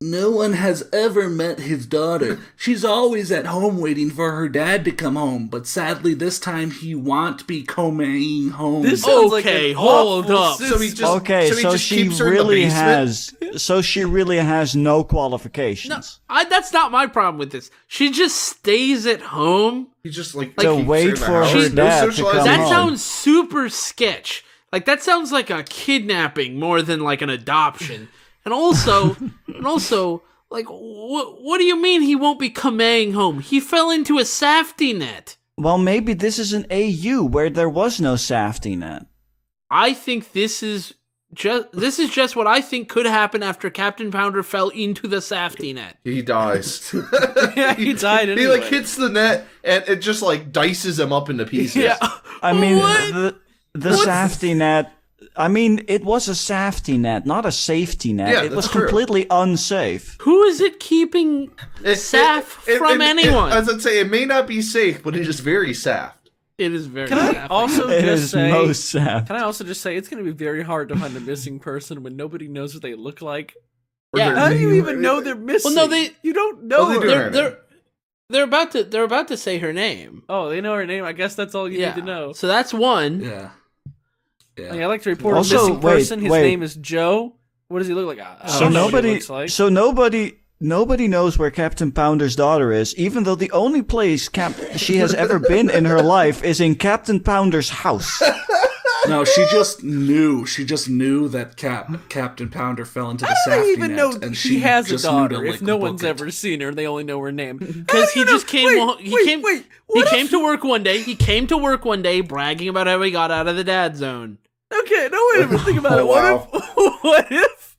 No one has ever met his daughter. She's always at home waiting for her dad to come home, but sadly this time he won't be coming home. This sounds like Okay, an hold awful up. system. So he just Okay, so he so just she keeps her in the really basement? has no qualifications. That's not my problem with this. She just stays at home. He just like To keeps wait her in the for house. her No dad to socializing. come That home. sounds super sketch. Like that sounds like a kidnapping more than like an adoption. And also, like, what do you mean he won't be coming home? He fell into a safety net. Well, maybe this is an AU where there was no safety net. I think this is just what I think could happen after Captain Pounder fell into the safety net. He dies. Yeah, he died He anyway. like hits the net and it just like dices him up into pieces. Yeah. I mean, What? the safety net. I mean, it was a safety net, not a safety net. Yeah, it was that's true. completely unsafe. Who is it keeping safe from anyone? As I'd say, it may not be safe, but it is very saft. It is very Can I safe. also It just is say? most safe. Can I also just say it's going to be very hard to find a missing person when nobody knows what they look like? Or Yeah. their How do you name. even know they're missing? Well, no, you don't Oh, know they her. do. They're about to say her name. Oh, they know her name. I guess that's all you need to know. So that's one. Yeah. Like, I like to report Also, a missing wait, person. His wait. name is Joe. What does he look like? I So don't know what he nobody, looks like. so nobody knows where Captain Pounder's daughter is, even though the only place she has ever been in her life is in Captain Pounder's house. No, she just knew. She just knew that Captain Pounder fell into the I safety don't even net, know and she she has a just knew daughter. to, If like, no book one's it. ever seen her, they only know her name. Because he just came. He came. Wait. He came to work one day. He came to work one day bragging about how he got out of the dad zone. Okay, no, wait a minute. Think about it. Wow. What if,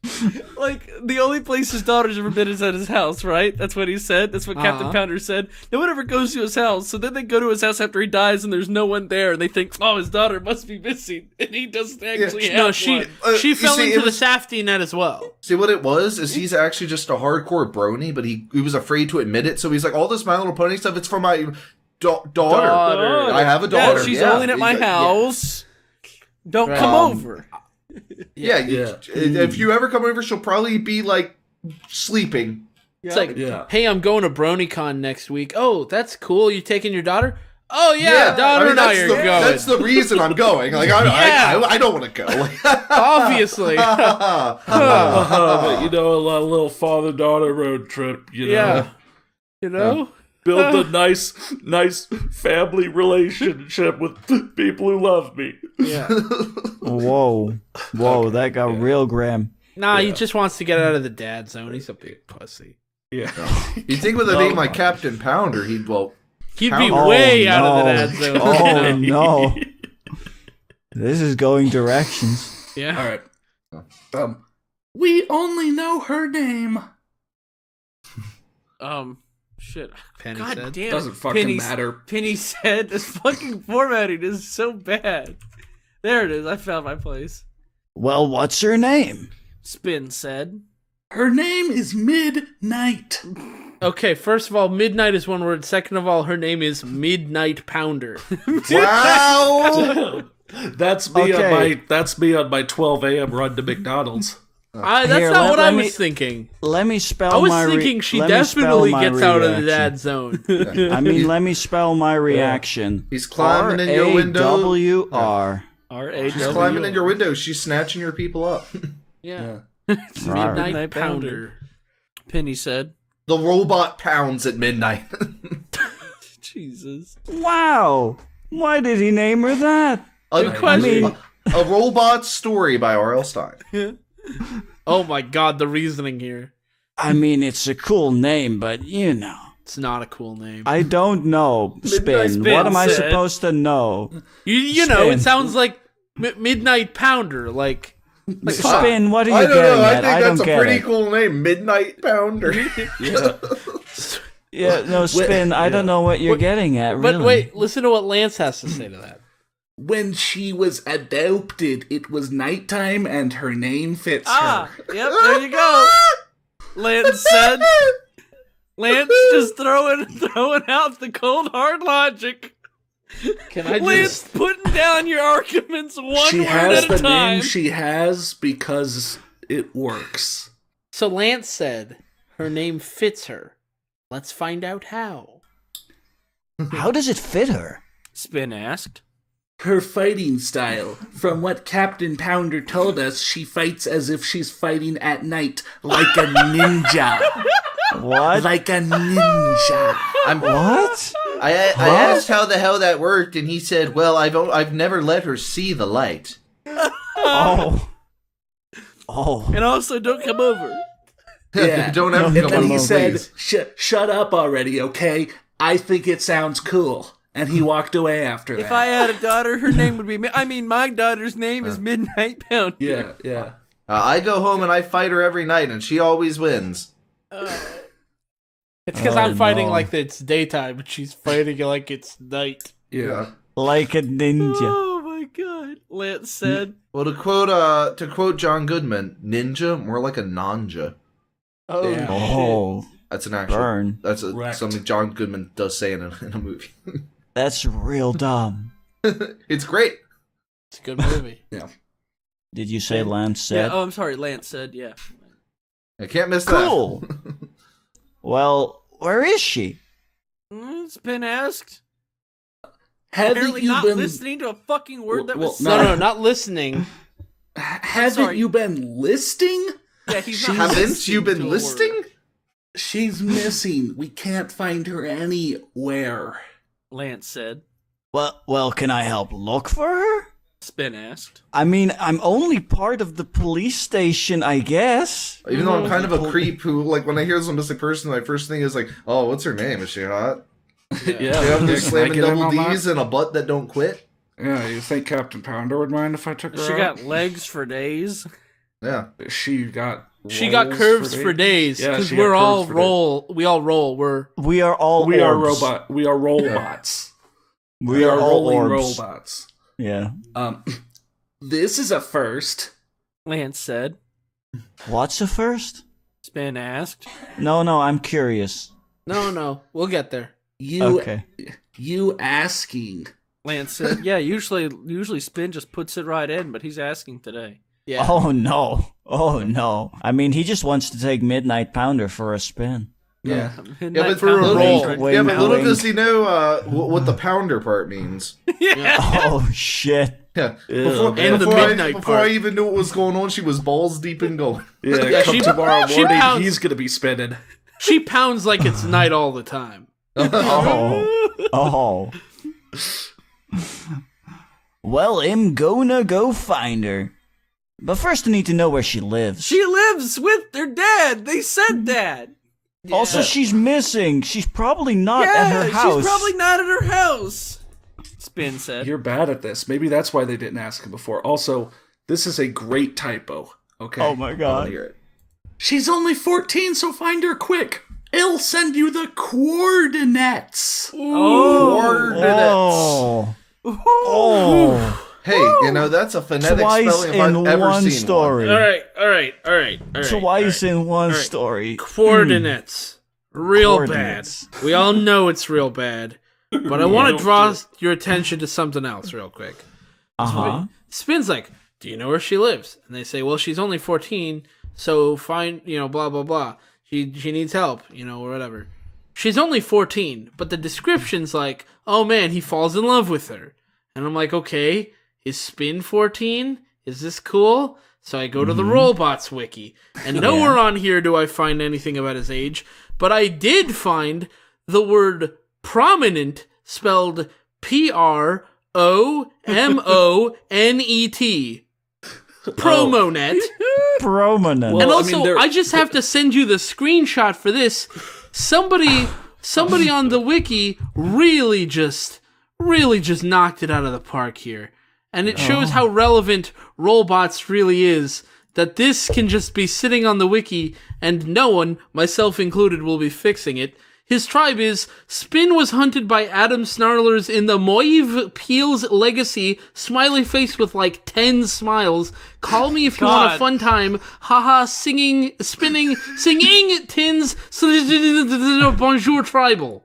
like, the only place his daughter's ever been is at his house, right? That's what he said. That's what Captain Pounder said. No one ever goes to his house. So then they go to his house after he dies, and there's no one there, and they think, oh, his daughter must be missing, and he doesn't actually have No, she one. she you fell see, into it the was- safety net as well. See what it was is he's actually just a hardcore brony, but he was afraid to admit it. So he's like, all this My Little Pony stuff, it's for my daughter. I have a daughter. Yeah, she's Yeah. only at my house. Don't Right. come over. Yeah, Yeah. if you ever come over, she'll probably be like sleeping. It's like, Yeah. hey, I'm going to BronyCon next week. Oh, that's cool. You taking your daughter? Oh yeah, daughter and I are going. That's the reason I'm going. Like I don't want to go. Obviously. But, you know, a little father-daughter road trip, you know. Yeah. You know? Build a nice family relationship with people who love me. Yeah. Whoa, that got real grim. Nah, he just wants to get out of the dad zone. He's a big pussy. Yeah. You think with a name like Captain Pounder, he'd be Oh, way out of the no. dad zone. Oh no, this is going directions. Yeah. All right. We only know her name. Shit. Penny God said. damn. Doesn't fucking Penny, matter. Penny said this fucking formatting is so bad. There it is. I found my place. Well, what's her name? Spin said. Her name is Midnight. Okay, first of all, midnight is one word. Second of all, her name is Midnight Pounder. wow. That's me Okay. on my 12 a.m. run to McDonald's. That's Here, not what I let me- was thinking. Let me spell I was my. thinking she let me spell definitely my gets out of the reaction. dad zone. I mean, let me spell my reaction. He's climbing in your window. R-A-W-R. She's climbing in your window. She's snatching your people up. Yeah. Rar. Midnight Pounder. Penny said. The robot pounds at midnight. Jesus. Wow. Why did he name her that? Good question. A robot story by R.L. Stein. Oh my god, the reasoning here. I mean, it's a cool name, but you know. It's not a cool name. I don't know, Spin. Spin What am I said. supposed to know? You know, Spin. it sounds like Midnight Pounder, like Spin, what are you I don't getting know. I at? think I that's don't a get pretty it. cool name. Midnight Pounder. Yeah, no, Spin, I don't know what you're getting at, really. But wait, listen to what Lance has to say to that. When she was adopted, it was nighttime and her name fits Ah, her. yep, there you go. Lance said. Lance just throwing out the cold hard logic. Can I Lance just putting down your arguments one She word has at the a time. name she has because it works. So Lance said her name fits her. Let's find out how. How does it fit her? Spin asked. Her fighting style. From what Captain Pounder told us, she fights as if she's fighting at night, like a ninja. What? Like a ninja. What? I asked how the hell that worked, and he said, "Well, I've never let her see the light." Oh. Oh. And also, don't come over. Yeah. Don't ever And come then he over, said, please. shut up already, okay? I think it sounds cool. And he walked away after that. If I had a daughter, her name would be. My daughter's name is Midnight Pounder. Yeah. I go home and I fight her every night, and she always wins. It's because Oh, I'm fighting no. like it's daytime, but she's fighting like it's night. Yeah. Like a ninja. Oh my god. Lance said. Well, to quote John Goodman, ninja more like a nanja. Oh, Yeah. Oh. That's an actual. Burn. That's Wrecked. something John Goodman does say in a movie. That's real dumb. It's great. it's a good movie. Did you say Lance Yeah. said? Oh, I'm sorry. Lance said. Yeah. I can't miss that. Cool. Well, where is she? Spin asked. Haven't Apparently you not been listening to a fucking word that was Well, said. No, not listening. Haven't sorry. you been listing? Yeah, he's not Haven't listening you to been a word. listing? She's missing. We can't find her anywhere. Lance said. Well, can I help look for her? Spin asked. I mean, I'm only part of the police station, I guess. Even though I'm kind of a creep who, like, when I hear some missing person, my first thing is like, oh, what's her name? Is she hot? Yeah. They have this Can I slamming get in double on that? D's and a butt that don't quit. Yeah, you think Captain Pounder would mind if I took her She out? got legs for days. Yeah. She got She got curves for days Yeah, because she got we're all curves for days. roll. We all roll. We are all We are orbs. robot. We are robots. We are all rolling orbs. robots. Yeah. This is a first. Lance said. What's a first? Spin asked. No, I'm curious. No, we'll get there. Okay. You asking. Lance said. Yeah, usually Spin just puts it right in, but he's asking today. Yeah. Oh no. I mean, he just wants to take Midnight Pounder for a spin. Yeah. Midnight for a Pounder. roll. Wink, Yeah, but little wink. does he know what the pounder part means. Oh shit. Yeah. Ew. And the midnight before part. I even knew what was going on, she was balls deep in going. Yeah, come tomorrow she morning, pounds- he's gonna be spinning. She pounds like it's night all the time. Oh. Well, I'm gonna go find her. But first I need to know where she lives. She lives with her dad. They said that. Also, she's missing. She's probably not at her house. she's probably not at her house. Spin said. You're bad at this. Maybe that's why they didn't ask him before. Also, this is a great typo. Okay. Oh my I want god. to hear it. She's only 14, so find her quick. It'll send you the coordinates. Coordinates. Oh. Hey, that's a phonetic Twice spelling if I've in ever one seen story. All right. Twice in one All right. story. Coordinates. Real Coordinates. bad. We all know it's real bad. But I want to draw your attention to something else real quick. Uh-huh. Spin's like, do you know where she lives? And they say, well, she's only 14, so find, blah, blah, blah. She needs help, or whatever. She's only 14, but the description's like, oh man, he falls in love with her. And I'm like, okay, is Spin 14? Is this cool? So I go to the Robots wiki, and nowhere on here do I find anything about his age, but I did find the word prominent spelled Promonet. Promonet. Prominent. Well, And I also, mean, I just have to send you the screenshot for this. Somebody on the wiki really just knocked it out of the park here. And it shows how relevant Rollbots really is, that this can just be sitting on the wiki and no one, myself included, will be fixing it. His tribe is, Spin was hunted by Adam Snarlers in the Moive Peel's Legacy, smiley face with like 10 smiles. Call me if you want a God. fun time. Haha, singing, tins, bonjour tribal.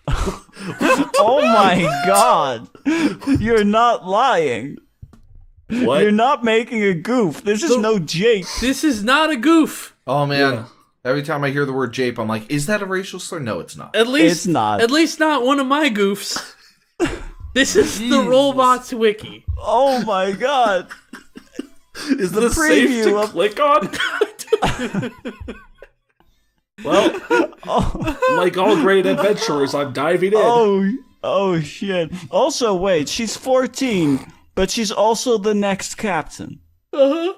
Oh my god. You're not lying. What? You're not making a goof. This is no Jake. This is not a goof. Oh man, Every time I hear the word jape, I'm like, is that a racial slur? No, it's not. At least It's not. At least not one of my goofs. This is the Robots Wiki. Oh my god. Is The this safe preview to of- click on? Well, like all great adventurers, I'm diving in. Oh shit. Also, wait, she's 14, but she's also the next captain. Uh-huh.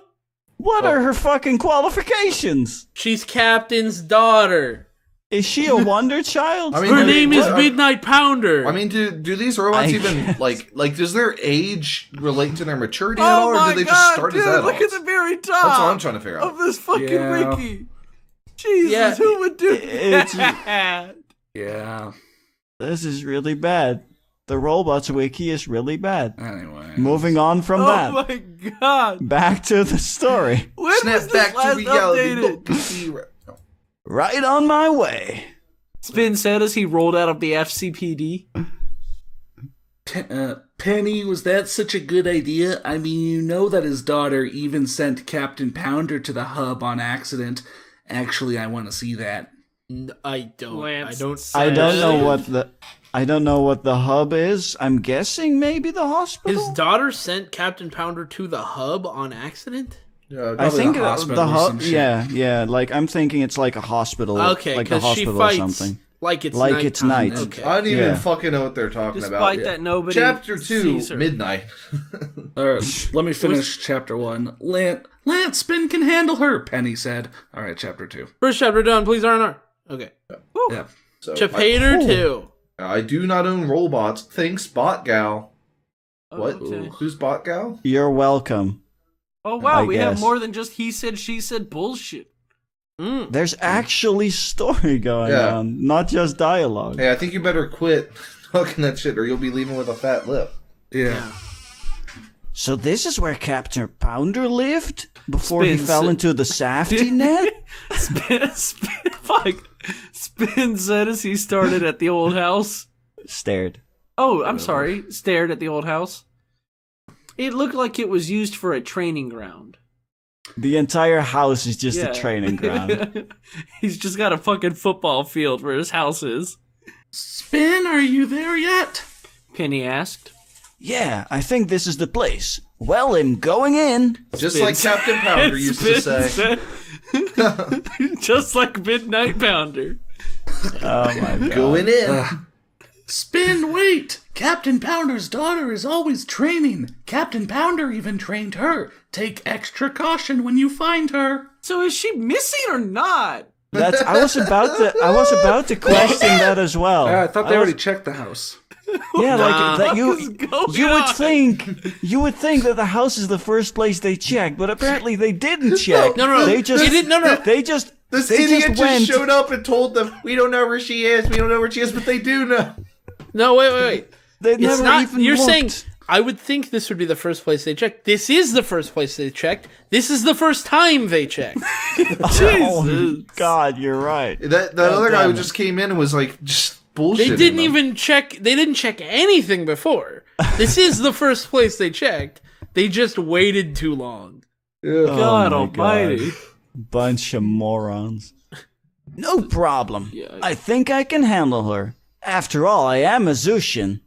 What are her fucking qualifications? She's Captain's daughter. Is she a wonder child? I mean, Her do- name is what- Midnight Pounder. I mean, do these robots I even guess. like does their age relate to their maturity at Oh all, or my do they god, just start dude, as adults? look at the very top That's what I'm trying to figure out. of this fucking Yeah. wiki. Jesus, Yeah, who would do it's- that? Yeah. This is really bad. The Robots Wiki is really bad. Anyway. Moving on from Oh that. my god. Back to the story. When was Snap this back to last reality. updated? Look, see, no. Right on my way. Spin said as he rolled out of the FCPD. Penny, was that such a good idea? I mean, you know that his daughter even sent Captain Pounder to the hub on accident. Actually, I want to see that. I don't. Lance I don't said- know what the hub is. I'm guessing maybe the hospital. His daughter sent Captain Pounder to the hub on accident? Yeah, I Probably think the hospital the or hub. some shit. Yeah. Like I'm thinking it's like a hospital. Okay, like a because she hospital or fights something. like it's Like nighttime. it's night. Okay. I don't even Yeah. fucking know what they're talking Despite about. that nobody Chapter 2, sees her. midnight. Alright, let me finish chapter 1. Lance Spin can handle her, Penny said. Alright, chapter 2. First chapter done. Please R&R. Okay. Yeah. So Chapter 2. I do not own robots. Thanks, Bot Gal. What? Okay. Who's Bot Gal? You're welcome. Oh wow, I we have guess. more than just he said, she said bullshit. There's actually story going Yeah. on, not just dialogue. Hey, I think you better quit talking that shit, or you'll be leaving with a fat lip. Yeah. So this is where Captain Pounder lived before he Spin fell said- into the safety net? Spin said as he started at the old house. Stared. Oh, I'm sorry. Stared at the old house. It looked like it was used for a training ground. The entire house is just Yeah. a training ground. He's just got a fucking football field where his house is. Spin, are you there yet? Penny asked. Yeah, I think this is the place. Well, I'm going in. Just like Captain Pounder used to say. said- just like Midnight Pounder. Oh my god. Going in. Spin, wait! Captain Pounder's daughter is always training. Captain Pounder even trained her. Take extra caution when you find her. So is she missing or not? That's I was about to question that as well. I thought they was- already checked the house. Yeah, like Nah. that What is going you would on? think that the house is the first place they checked, but apparently they didn't check. No. They just They didn't- no. They just This they idiot just went. showed up and told them, we don't know where she is, we don't know where she is, but they do know. No, wait. They It's never not. even You're looked. saying. I would think this would be the first place they checked. This is the first place they checked. This is the first time they checked. Oh God, you're right. That other guy damn who it. just came in and was like, just bullshit. They didn't even check. They didn't check anything before. This is the first place they checked. They just waited too long. God my almighty. God. Bunch of morons. No problem. Yeah, I think I can handle her. After all, I am a Zushin.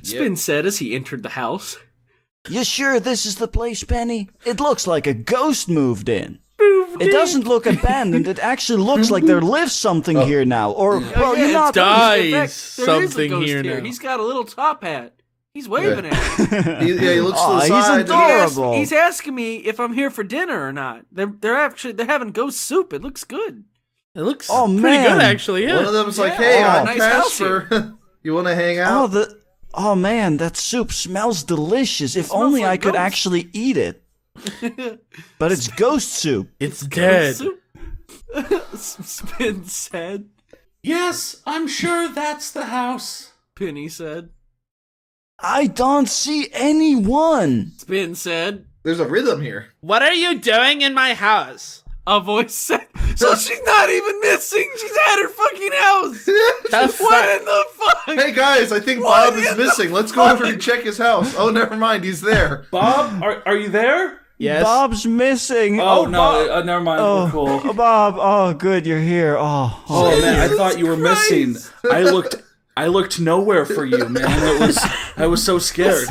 Spin said as he entered the house. You sure this is the place, Penny? It looks like a ghost moved in. It doesn't look abandoned. It actually looks like there lives something here now. Or, well, you're not. Dies In fact, there is a something ghost here now. He's got a little top hat. He's waving at me. He looks Aw, to the he's side. adorable. He's asking me if I'm here for dinner or not. They're having ghost soup. It looks good. It looks Oh, pretty man. good, actually. Yeah. One of them's like, Yeah. hey, Oh, I'm nice house Casper. You want to hang out? Oh man, that soup smells delicious. If smells only like I could ghost. actually eat it. But it's ghost soup. It's dead. Soup. Spin said. Yes, I'm sure that's the house. Penny said. I don't see anyone. Spin said. There's a rhythm here. What are you doing in my house? A voice said. So she's not even missing. She's at her fucking house. The What in the fuck? Hey guys, I think What Bob is in the missing. Let's go over and check his house. Oh, never mind, he's there. Bob, are you there? Yes. Bob's missing. Oh, no, Bob. never mind. We're cool. Oh, Bob. Oh, good, you're here. Oh man, I thought you were missing. I looked nowhere for you, man. I was so scared.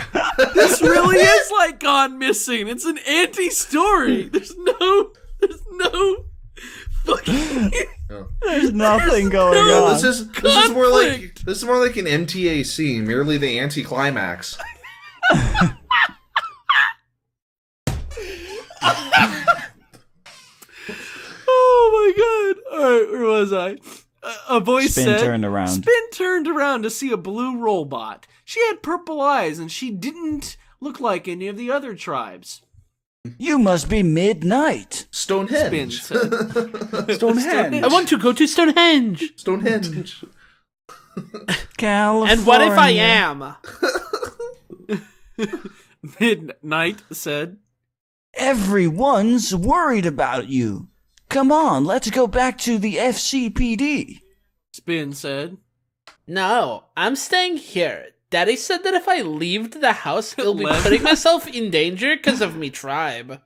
This really is like gone missing. It's an anti-story. There's no fucking. There's nothing going No, on. this is more like an MTAC, merely the anticlimax. Oh my god! All right, where was I? A voice Spin said. turned around. Spin turned around to see a blue robot. She had purple eyes, and she didn't look like any of the other tribes. You must be Midnight. Spin Stonehenge. said. Stonehenge. I want to go to Stonehenge. Stonehenge. California. And what if I am? Midnight said. Everyone's worried about you. Come on, let's go back to the FCPD. Spin said. No, I'm staying here. Daddy said that if I leave the house, he'll be Lem. putting myself in danger because of me tribe.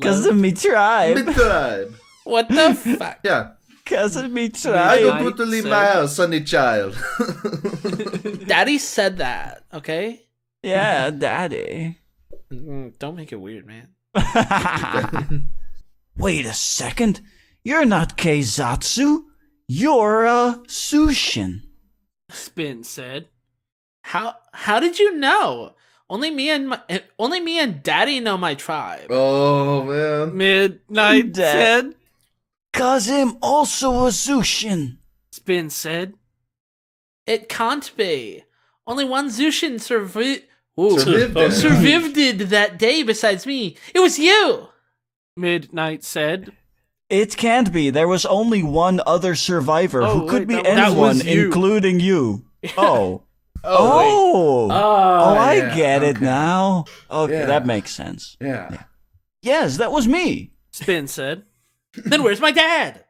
Cause of me tribe. Mid-tribe. What the fuck? Yeah. Cause of me I tribe. don't want to leave my house, sonny child. Daddy said that, okay? Yeah, daddy. Don't make it weird, man. Wait a second. You're not Keizatsu. You're a Sushin. Spin said. How did you know? Only me and Daddy know my tribe. Oh, man. Midnight Dad. said. Cause him also a Sushin. Spin said. It can't be. Only one Zushin Survived. survived that day besides me. It was you. Midnight said. It can't be. There was only one other survivor Oh, who could wait, be that anyone, was you. including you. Oh. Oh, Oh, I yeah, get it okay. now. Okay, Yeah. that makes sense. Yeah. Yes, that was me. Spin said. then where's my dad?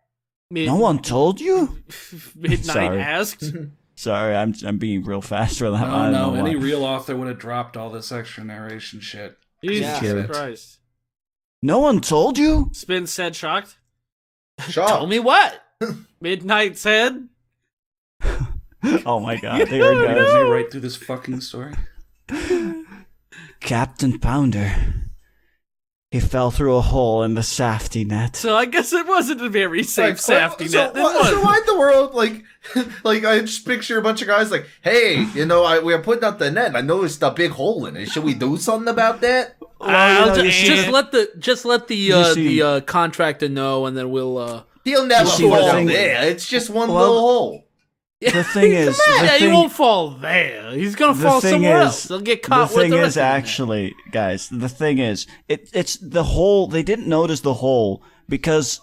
Mid- No one told you? Midnight Sorry. asked. Sorry, I'm being real fast for that. I Oh don't no, know any why. real author would have dropped all this extra narration shit. Jesus Yeah. Christ. No one told you? Spin said shocked. Shocked. Tell me what? Midnight said. Oh my god, there we Did go. you write through this fucking story? Captain Pounder. He fell through a hole in the safety net. So I guess it wasn't a very safe Like, safety so, net. then why, was so it? why in the world, like I just picture a bunch of guys like, hey, we are putting out the net. I noticed a big hole in it. Should we do something about that? I'll you just- see- Just let the You see- the contractor know, and then we'll. He'll never see, fall the down thing- there. It's just one Well, little hole. The thing is, Yeah, he won't fall there. He's gonna the fall thing somewhere is- else. He'll get caught the with thing the is rest of them. actually, guys, the thing is, it's the hole. They didn't notice the hole because,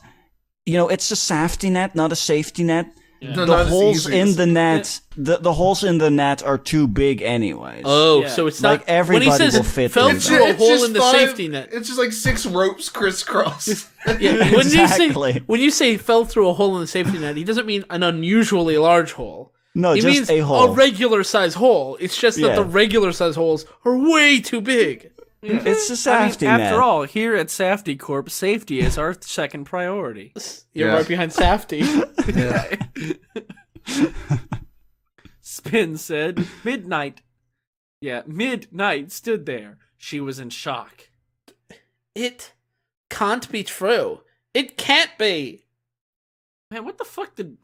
it's a safety net, not a safety net. No, The not as holes easy in as- the net, the holes in the net are too big anyways. Oh, Yeah. so it's Like, not everybody when he says will fit fell through through that. a hole just in the five- safety net. It's just like 6 ropes crisscross. Yeah, Exactly. when you say fell through a hole in the safety net, he doesn't mean an unusually large hole. No, He just means a hole. regular size hole. It's just that Yeah. the regular size holes are way too big. It's a safety net. After all, here at Safety Corp, safety is our second priority. You're Yeah. right behind Safety. Spin said, Midnight. Yeah, Midnight stood there. She was in shock. It can't be true. It can't be. Man, what the fuck did,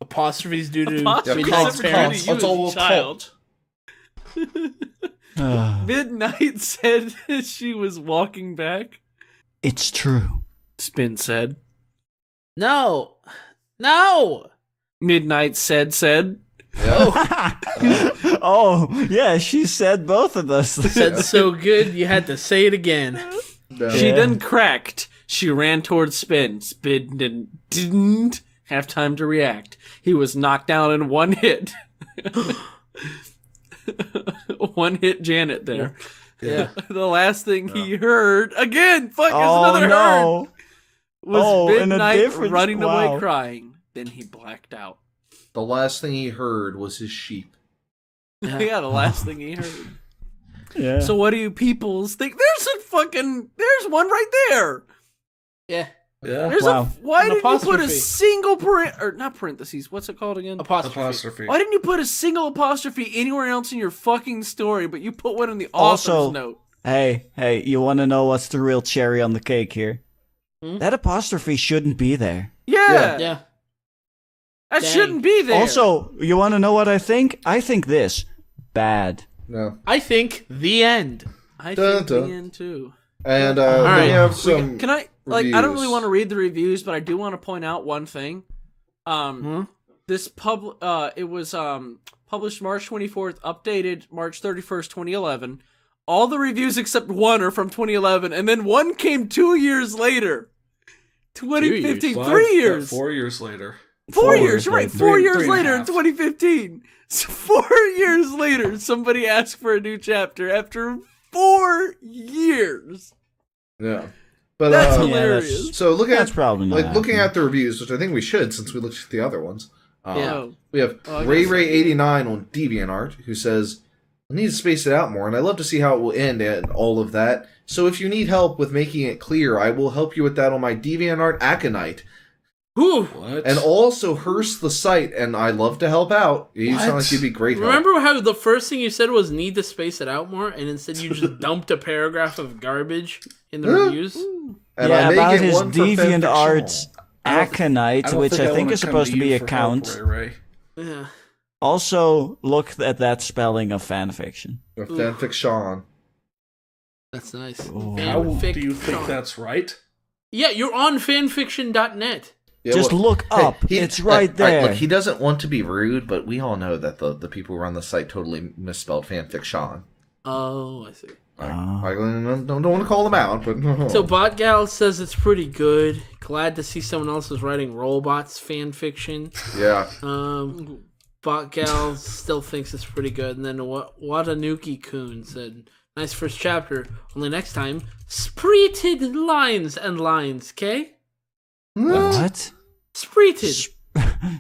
Apostrophes due to Apostrophes Midnight's ever parents. due to It's all a child? Ugh. Midnight said she was walking back. It's true. Spin said. No. Midnight said. Oh, yeah, she said both of those. Said so good, you had to say it again. No. She Yeah. then cracked. She ran towards Spin. Spin didn't have time to react. He was knocked down in one hit. One hit Janet there. Yeah. The last thing he heard, again, fuck, Oh, it's another heard, no. was Oh, in a Midnight different- running wow. away crying. Then he blacked out. The last thing he heard was his sheep. Yeah, the last thing he heard. Yeah. So what do you peoples think? There's one right there. Yeah. Yeah. Why An didn't you put a apostrophe. single not parentheses? What's it called again? Apostrophe. Why didn't you put a single apostrophe anywhere else in your fucking story, but you put one in the author's Also, note? Hey, you want to know what's the real cherry on the cake here? That apostrophe shouldn't be there. Yeah. Yeah. That Dang. shouldn't be there. Also, you want to know what I think? I think this. Bad. No. I think the end. I Dun, think dun. the end too. And right. we have some. Can I I don't really reviews. want to read the reviews, but I do want to point out one thing. This it was published March 24th, updated March 31st, 2011. All the reviews except one are from 2011, and then one came 2 years later. 2015, 3 years. 4 years later. 4 years, you're right. 4 years three and a later in half. 2015. So 4 years later, somebody asked for a new chapter after 4 years. Yeah. But That's Yeah, hilarious. so looking That's at probably not looking happening. at the reviews, which I think we should since we looked at the other ones. Yeah. We have Oh, I Ray guess- Ray 89 on DeviantArt who says, "I need to space it out more, and I love to see how it will end and all of that. So if you need help with making it clear, I will help you with that on my DeviantArt Aconite. Whew. What? And also Hearst the site, and I love to help out. You sound like you'd be great help." Remember how the first thing you said was need to space it out more, and instead you just dumped a paragraph of garbage in the reviews? And yeah, I may about get his one for DeviantArt's Fanfiction. Aconite, which I think wanna is come supposed to be you a for count. help, Ray. Yeah. Also, look at that spelling of fanfiction. Fanfiction. That's nice. How do you think Fanfiction. that's right? Yeah, you're on fanfiction.net. Yeah, Just well, look hey, up. he- It's right there. Look, he doesn't want to be rude, but we all know that the people who run the site totally misspelled fanfiction. Oh, I see. I don't want to call them out, but So BotGal says it's pretty good. Glad to see someone else is writing robots fanfiction. yeah, BotGal still thinks it's pretty good. And then Watanuki-kun said, nice first chapter. Only next time, spreeted lines and lines, okay? What? Spreeted.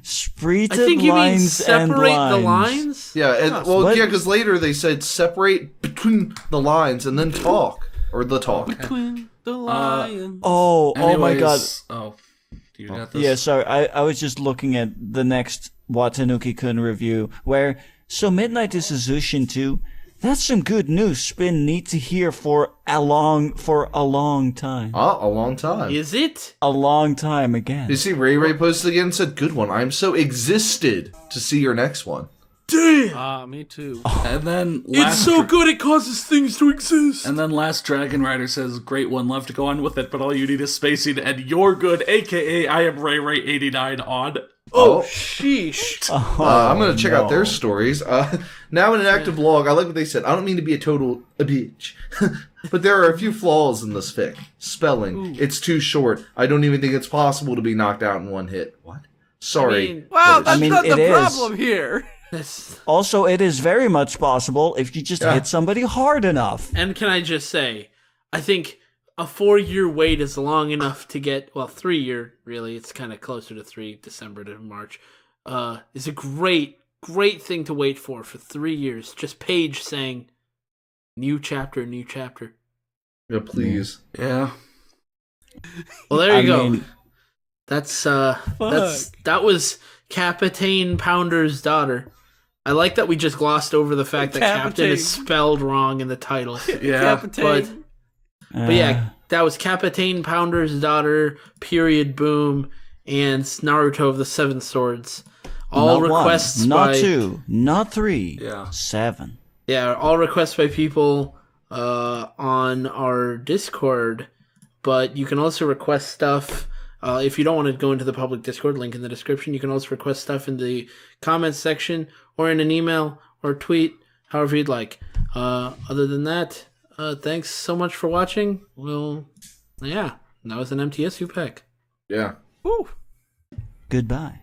Spreeted I think you mean lines separate and the lines. lines? yeah, and well, What? yeah, because later they said separate between the lines and then talk or the talk. Between the lions. Oh my god. Anyways- Oh, do you got this? Yeah, sorry. I was just looking at the next Watanuki-kun review, where, so Midnight is a Zushin too? That's some good news Spin need to hear for a long time. A long time. Is it? A long time again. You see, Ray Ray posted again and said, "Good one. I'm so existed to see your next one." Damn! Me too. And then It's last so good it causes things to exist! And then last Dragon Rider says, "Great one, love to go on with it, but all you need is spacing, and you're good." AKA, I am Ray Ray 89 on. Oh, sheesh. I'm going to check out their stories. Now in an active blog, I like what they said. I don't mean to be a bitch, but there are a few flaws in this fic. Spelling. It's too short. I don't even think it's possible to be knocked out in one hit. What? Sorry. I mean, Wow, that's mean, not the it is. problem here. That's- Also, it is very much possible if you just Yeah. hit somebody hard enough. And can I just say, I think a 4-year wait is long enough to get, well, 3-year, really, it's kind of closer to 3, December to March, is a great thing to wait for 3 years. Just Paige saying, new chapter, new chapter. Yeah, please. Yeah. Well, there you go. mean, That was Captain Pounder's daughter. I like that we just glossed over the fact that Captain is spelled wrong in the title. Yeah. Captain. But yeah, that was Captain Pounder's daughter, period, boom, and Naruto of the Seven Swords. All not requests one, not by 2, not 3, Yeah. 7. yeah, all requests by people on our Discord. But you can also request stuff if you don't want to go into the public Discord. Link in the description. You can also request stuff in the comments section or in an email or tweet, however you'd like. Other than that. Thanks so much for watching. That was an MTSU pack. Yeah. Woo. Goodbye.